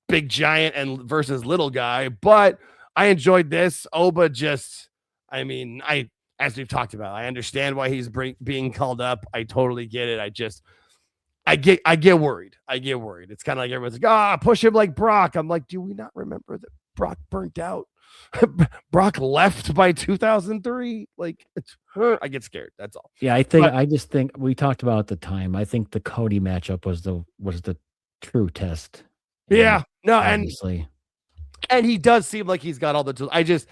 A: big giant and versus little guy, but I enjoyed this. Oba as we've talked about, I understand why he's being called up. I totally get it. I get worried. It's kind of like everyone's like, push him like Brock. I'm like, do we not remember that Brock burnt out? Brock left by 2003. Like, I get scared. That's all.
B: Yeah, I just think we talked about at the time. I think the Cody matchup was the true test.
A: Yeah, no,
B: obviously.
A: And he does seem like he's got all the tools. I just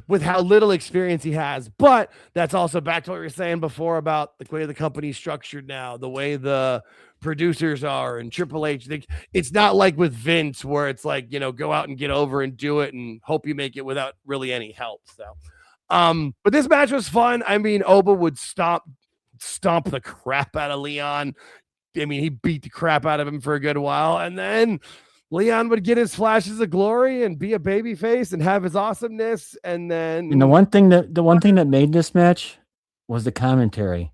A: with how little experience he has, but that's also back to what we were saying before about the way the company's structured now, the way the producers are and Triple H. It's not like with Vince where it's like, go out and get over and do it and hope you make it without really any help. So, but this match was fun. I mean, Oba would stomp the crap out of Leon. I mean, he beat the crap out of him for a good while, and then Leon would get his flashes of glory and be a baby face and have his awesomeness. And then
B: the one thing that made this match was the commentary.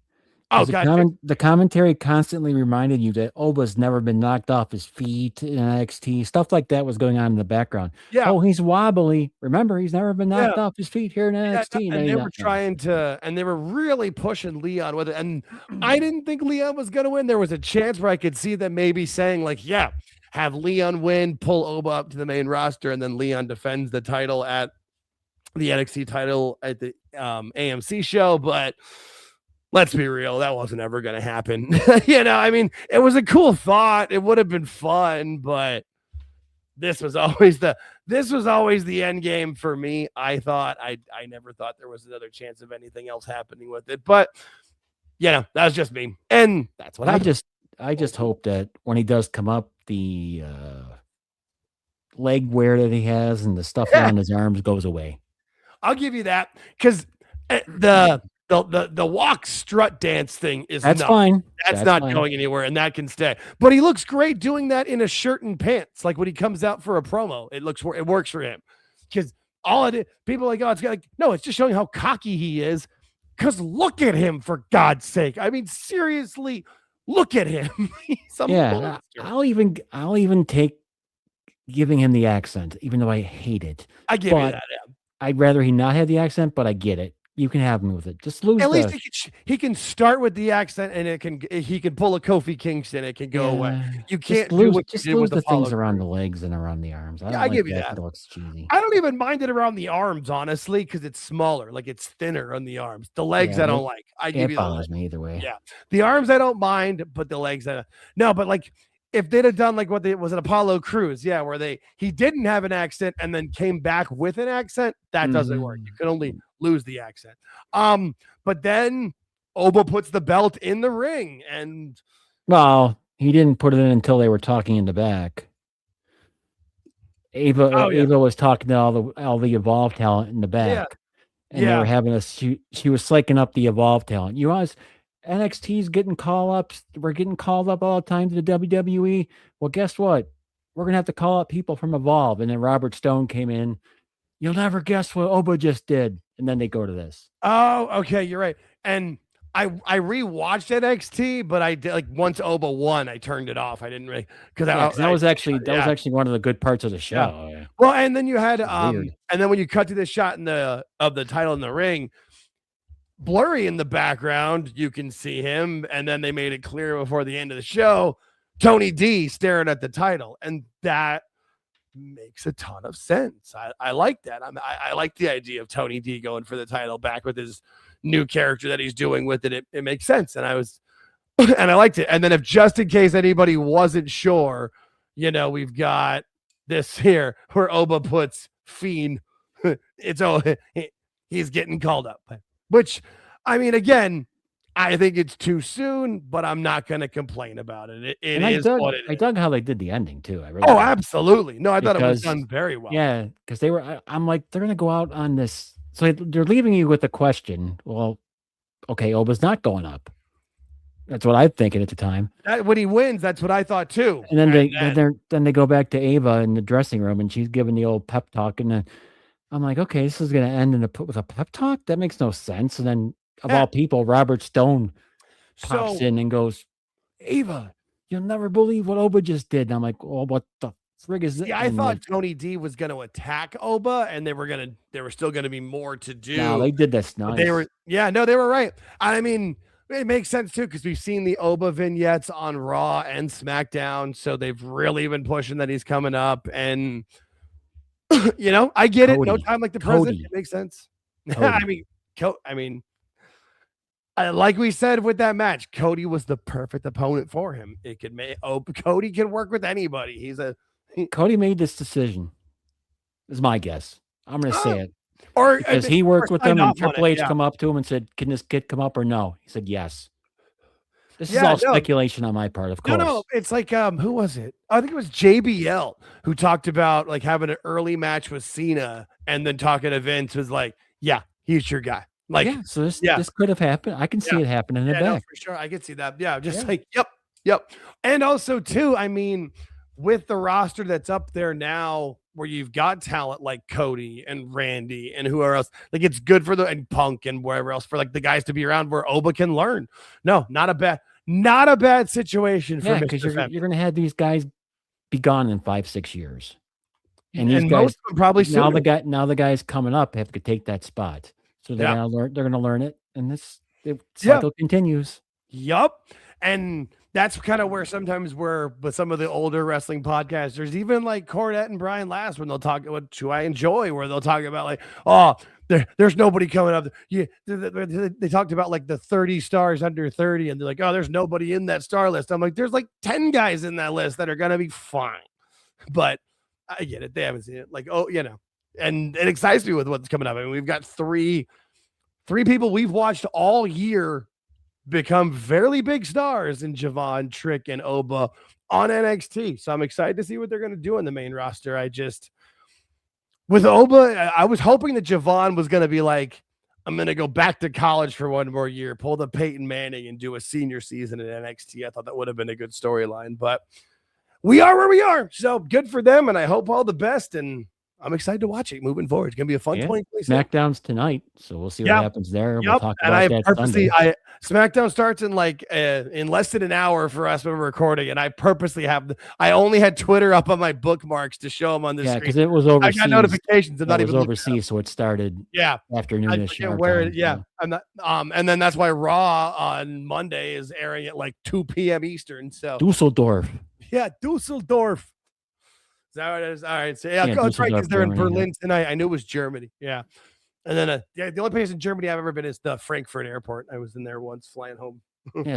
A: Oh, God.
B: The commentary constantly reminded you that Oba's never been knocked off his feet in NXT. Stuff like that was going on in the background.
A: Yeah.
B: Oh, he's wobbly. Remember, he's never been knocked off his feet here in NXT.
A: And they were and they were really pushing Leon with it. And I didn't think Leon was going to win. There was a chance where I could see them maybe saying like, have Leon win, pull Oba up to the main roster, and then Leon defends the title at the NXT title at the AMC show. But let's be real, that wasn't ever going to happen. I mean, it was a cool thought. It would have been fun, but this was always the end game for me. I never thought there was another chance of anything else happening with it. But that was just me. And that's what
B: I just hope that when he does come up, the leg wear that he has and the stuff around his arms goes away.
A: I'll give you that because the walk strut dance thing is
B: fine.
A: That's not fine. Going anywhere, and that can stay. But he looks great doing that in a shirt and pants. Like when he comes out for a promo, it works for him. Because all it is, people are like, it's just showing how cocky he is. Because look at him, for God's sake. I mean, seriously. Look at him.
B: Monster. I'll even take giving him the accent, even though I hate it.
A: I give you that. Yeah.
B: I'd rather he not have the accent, but I get it. You can have him with it. Just lose.
A: At least he can start with the accent, and he can pull a Kofi Kingston. It can go away. You can't lose
B: the things around the legs and around the arms.
A: I give you that.
B: It looks cheesy.
A: I don't even mind it around the arms, honestly, because it's smaller, like it's thinner on the arms. The legs I don't like.
B: It bothers me either way.
A: Yeah, the arms I don't mind, but the legs no. But like if they'd have done like what was an Apollo Crews, where he didn't have an accent and then came back with an accent, that doesn't work. You can only lose the accent. But then Oba puts the belt in the ring, and
B: he didn't put it in until they were talking in the back. Ava was talking to all the Evolve talent in the back, and they were having she was slaking up the Evolve talent. NXT's getting call-ups. We're getting called up all the time to the WWE. Well, guess what? We're going to have to call up people from Evolve. And then Robert Stone came in. You'll never guess what Oba just did. And then they go to this.
A: Oh, okay. You're right. And I rewatched NXT, but I did once Oba won, I turned it off. I didn't really because
B: that was actually one of the good parts of the show.
A: Yeah. Well, and then you had and then when you cut to the shot of the title in the ring, blurry in the background, you can see him, and then they made it clear before the end of the show, Tony D staring at the title, and that makes a ton of sense. I like that. I like the idea of Tony D going for the title back with his new character that he's doing with it. It makes sense, and I liked it. And then if just in case anybody wasn't sure, we've got this here where Oba puts Fiend. He's getting called up. Which, I mean, again, I think it's too soon, but I'm not going to complain about it. It
B: And
A: is what it
B: I
A: is.
B: dug how they did the ending too. I really
A: Oh,
B: did.
A: absolutely. No, I thought it was
B: Because
A: done very well.
B: yeah, because they were. I'm like, they're gonna go out on this. So they're leaving you with the question. Well, okay, Oba's not going up. That's what I'm thinking at the time.
A: When he wins, that's what I thought too.
B: And then they go back to Ava in the dressing room, and she's giving the old pep talk, and then I'm like, okay, this is gonna end with a pep talk. That makes no sense. And then of all people, Robert Stone pops in and goes, Ava, you'll never believe what Oba just did. And I'm like, oh, what the frig is this?
A: Yeah, I thought Tony D was going to attack Oba, and there were still going to be more to do.
B: No, they did this nice.
A: They were right. I mean, it makes sense too because we've seen the Oba vignettes on Raw and SmackDown, so they've really been pushing that he's coming up. And I get it. No time like the present. It makes sense. I mean, like we said with that match, Cody was the perfect opponent for him. Cody can work with anybody.
B: Cody made this decision. Is my guess. I'm going to say it.
A: Or
B: because he worked with them, and Triple H come up to him and said, "Can this kid come up or no?" He said, "Yes." This is all speculation on my part, of course.
A: No, it's like who was it? I think it was JBL who talked about like having an early match with Cena, and then talking to Vince was like, "Yeah, he's your guy." Like,
B: so this could have happened. I can see it happening in the back.
A: No, for sure. I can see that. Yeah, like, yep. And also too, I mean, with the roster that's up there now, where you've got talent like Cody and Randy and whoever else, like it's good for and Punk and wherever else for like the guys to be around where Oba can learn. No, not a bad situation for
B: because you're going to have these guys be gone in 5-6 years, and these guys
A: most of them probably
B: now the guys coming up have to take that spot. So they're going to learn it, and this cycle continues.
A: Yup. And that's kind of where sometimes with some of the older wrestling podcasters, even like Cornette and Brian Last, when they'll talk, which I enjoy, where they'll talk about like, oh, there's nobody coming up. Yeah, they talked about like the 30 stars under 30, and they're like, oh, there's nobody in that star list. I'm like, there's like 10 guys in that list that are gonna be fine. But I get it. They haven't seen it. Like, and it excites me with what's coming up. I mean, we've got three people we've watched all year become fairly big stars in Javon, Trick, and Oba on NXT. So I'm excited to see what they're going to do in the main roster. With Oba, I was hoping that Javon was going to be like, I'm going to go back to college for one more year, pull the Peyton Manning and do a senior season in NXT. I thought that would have been a good storyline, but we are where we are. So good for them. And I hope all the best. And I'm excited to watch it moving forward. It's going to be a fun 2026.
B: SmackDown's tonight, so we'll see what happens there. We'll talk about that Sunday.
A: SmackDown starts in in less than an hour for us when we're recording, and I purposely I only had Twitter up on my bookmarks to show them on the screen.
B: Because it was overseas.
A: I got notifications. I'm not even
B: overseas, so it started afternoonish.
A: I'm not. And then that's why Raw on Monday is airing at like 2 p.m. Eastern. So
B: Dusseldorf.
A: Yeah, Dusseldorf. Is that what it is? All right. So that's right, because they're in Berlin tonight. I knew it was Germany. Yeah. And then the only place in Germany I've ever been is the Frankfurt airport. I was in there once flying home.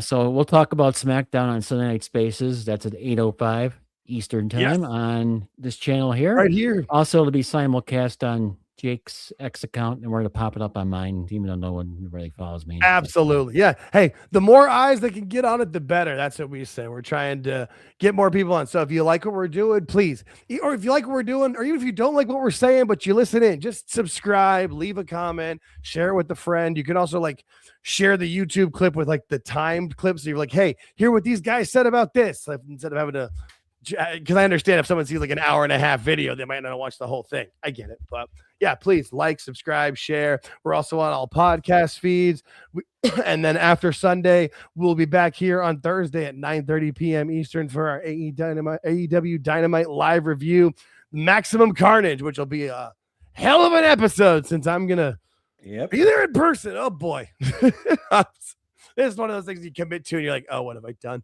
B: So we'll talk about SmackDown on Sunday Night Spaces. That's at 8:05 Eastern time on this channel here.
A: Right here.
B: Also, it'll be simulcast on Jake's X account, and we're going to pop it up on mine, even though no one really follows me.
A: Absolutely. Yeah. Hey, the more eyes that can get on it, the better. That's what we say. We're trying to get more people on. So if you like what we're doing, please, or if you like what we're doing, or even if you don't like what we're saying, but you listen in, just subscribe, leave a comment, share it with a friend. You can also like share the YouTube clip with like the timed clips. So you're like, hey, hear what these guys said about this. Like, instead of having to, because I understand if someone sees like an hour and a half video, they might not watch the whole thing. I get it. But yeah, please like, subscribe, share. We're also on all podcast feeds. And then after Sunday, we'll be back here on Thursday at 9:30 p.m. Eastern for our AEW Dynamite live review, Maximum Carnage, which will be a hell of an episode since I'm going to be there in person. Oh, boy. This is one of those things you commit to and you're like, oh, what have I done?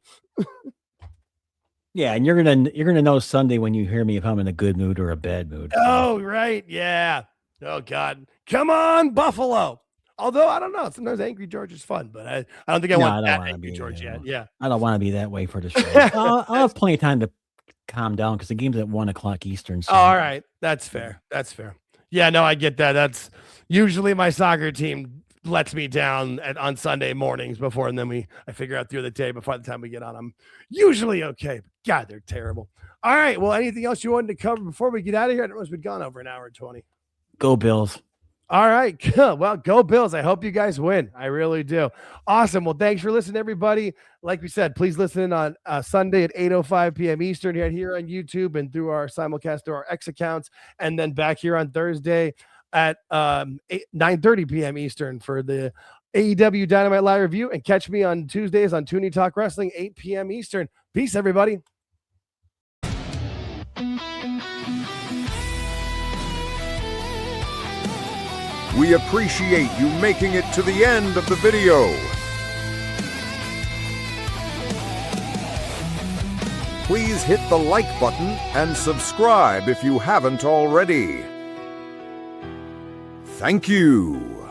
B: Yeah, and you're gonna know Sunday when you hear me if I'm in a good mood or a bad mood.
A: Oh, right. Yeah. Oh, God. Come on, Buffalo. Although, I don't know. Sometimes Angry George is fun, but I don't think I want that Angry George yet. Yeah.
B: I don't want to be that way for the show. I'll have plenty of time to calm down because the game's at 1:00 Eastern. So.
A: All right. That's fair. Yeah, no, I get that. That's usually my soccer team lets me down on Sunday mornings before, and then I figure out through the day. Before the time we get on, I'm usually okay. But God, they're terrible. All right. Well, anything else you wanted to cover before we get out of here? I know we've gone over an hour and 20.
B: Go Bills.
A: All right. Well, go Bills. I hope you guys win. I really do. Awesome. Well, thanks for listening, everybody. Like we said, please listen in on Sunday at 8:05 p.m. Eastern here on YouTube and through our simulcast through our X accounts, and then back here on Thursday at 9:30 p.m. Eastern for the AEW Dynamite Live review, and catch me on Tuesdays on Toonie Talk Wrestling, 8 p.m. Eastern. Peace, everybody.
C: We appreciate you making it to the end of the video. Please hit the like button and subscribe if you haven't already. Thank you.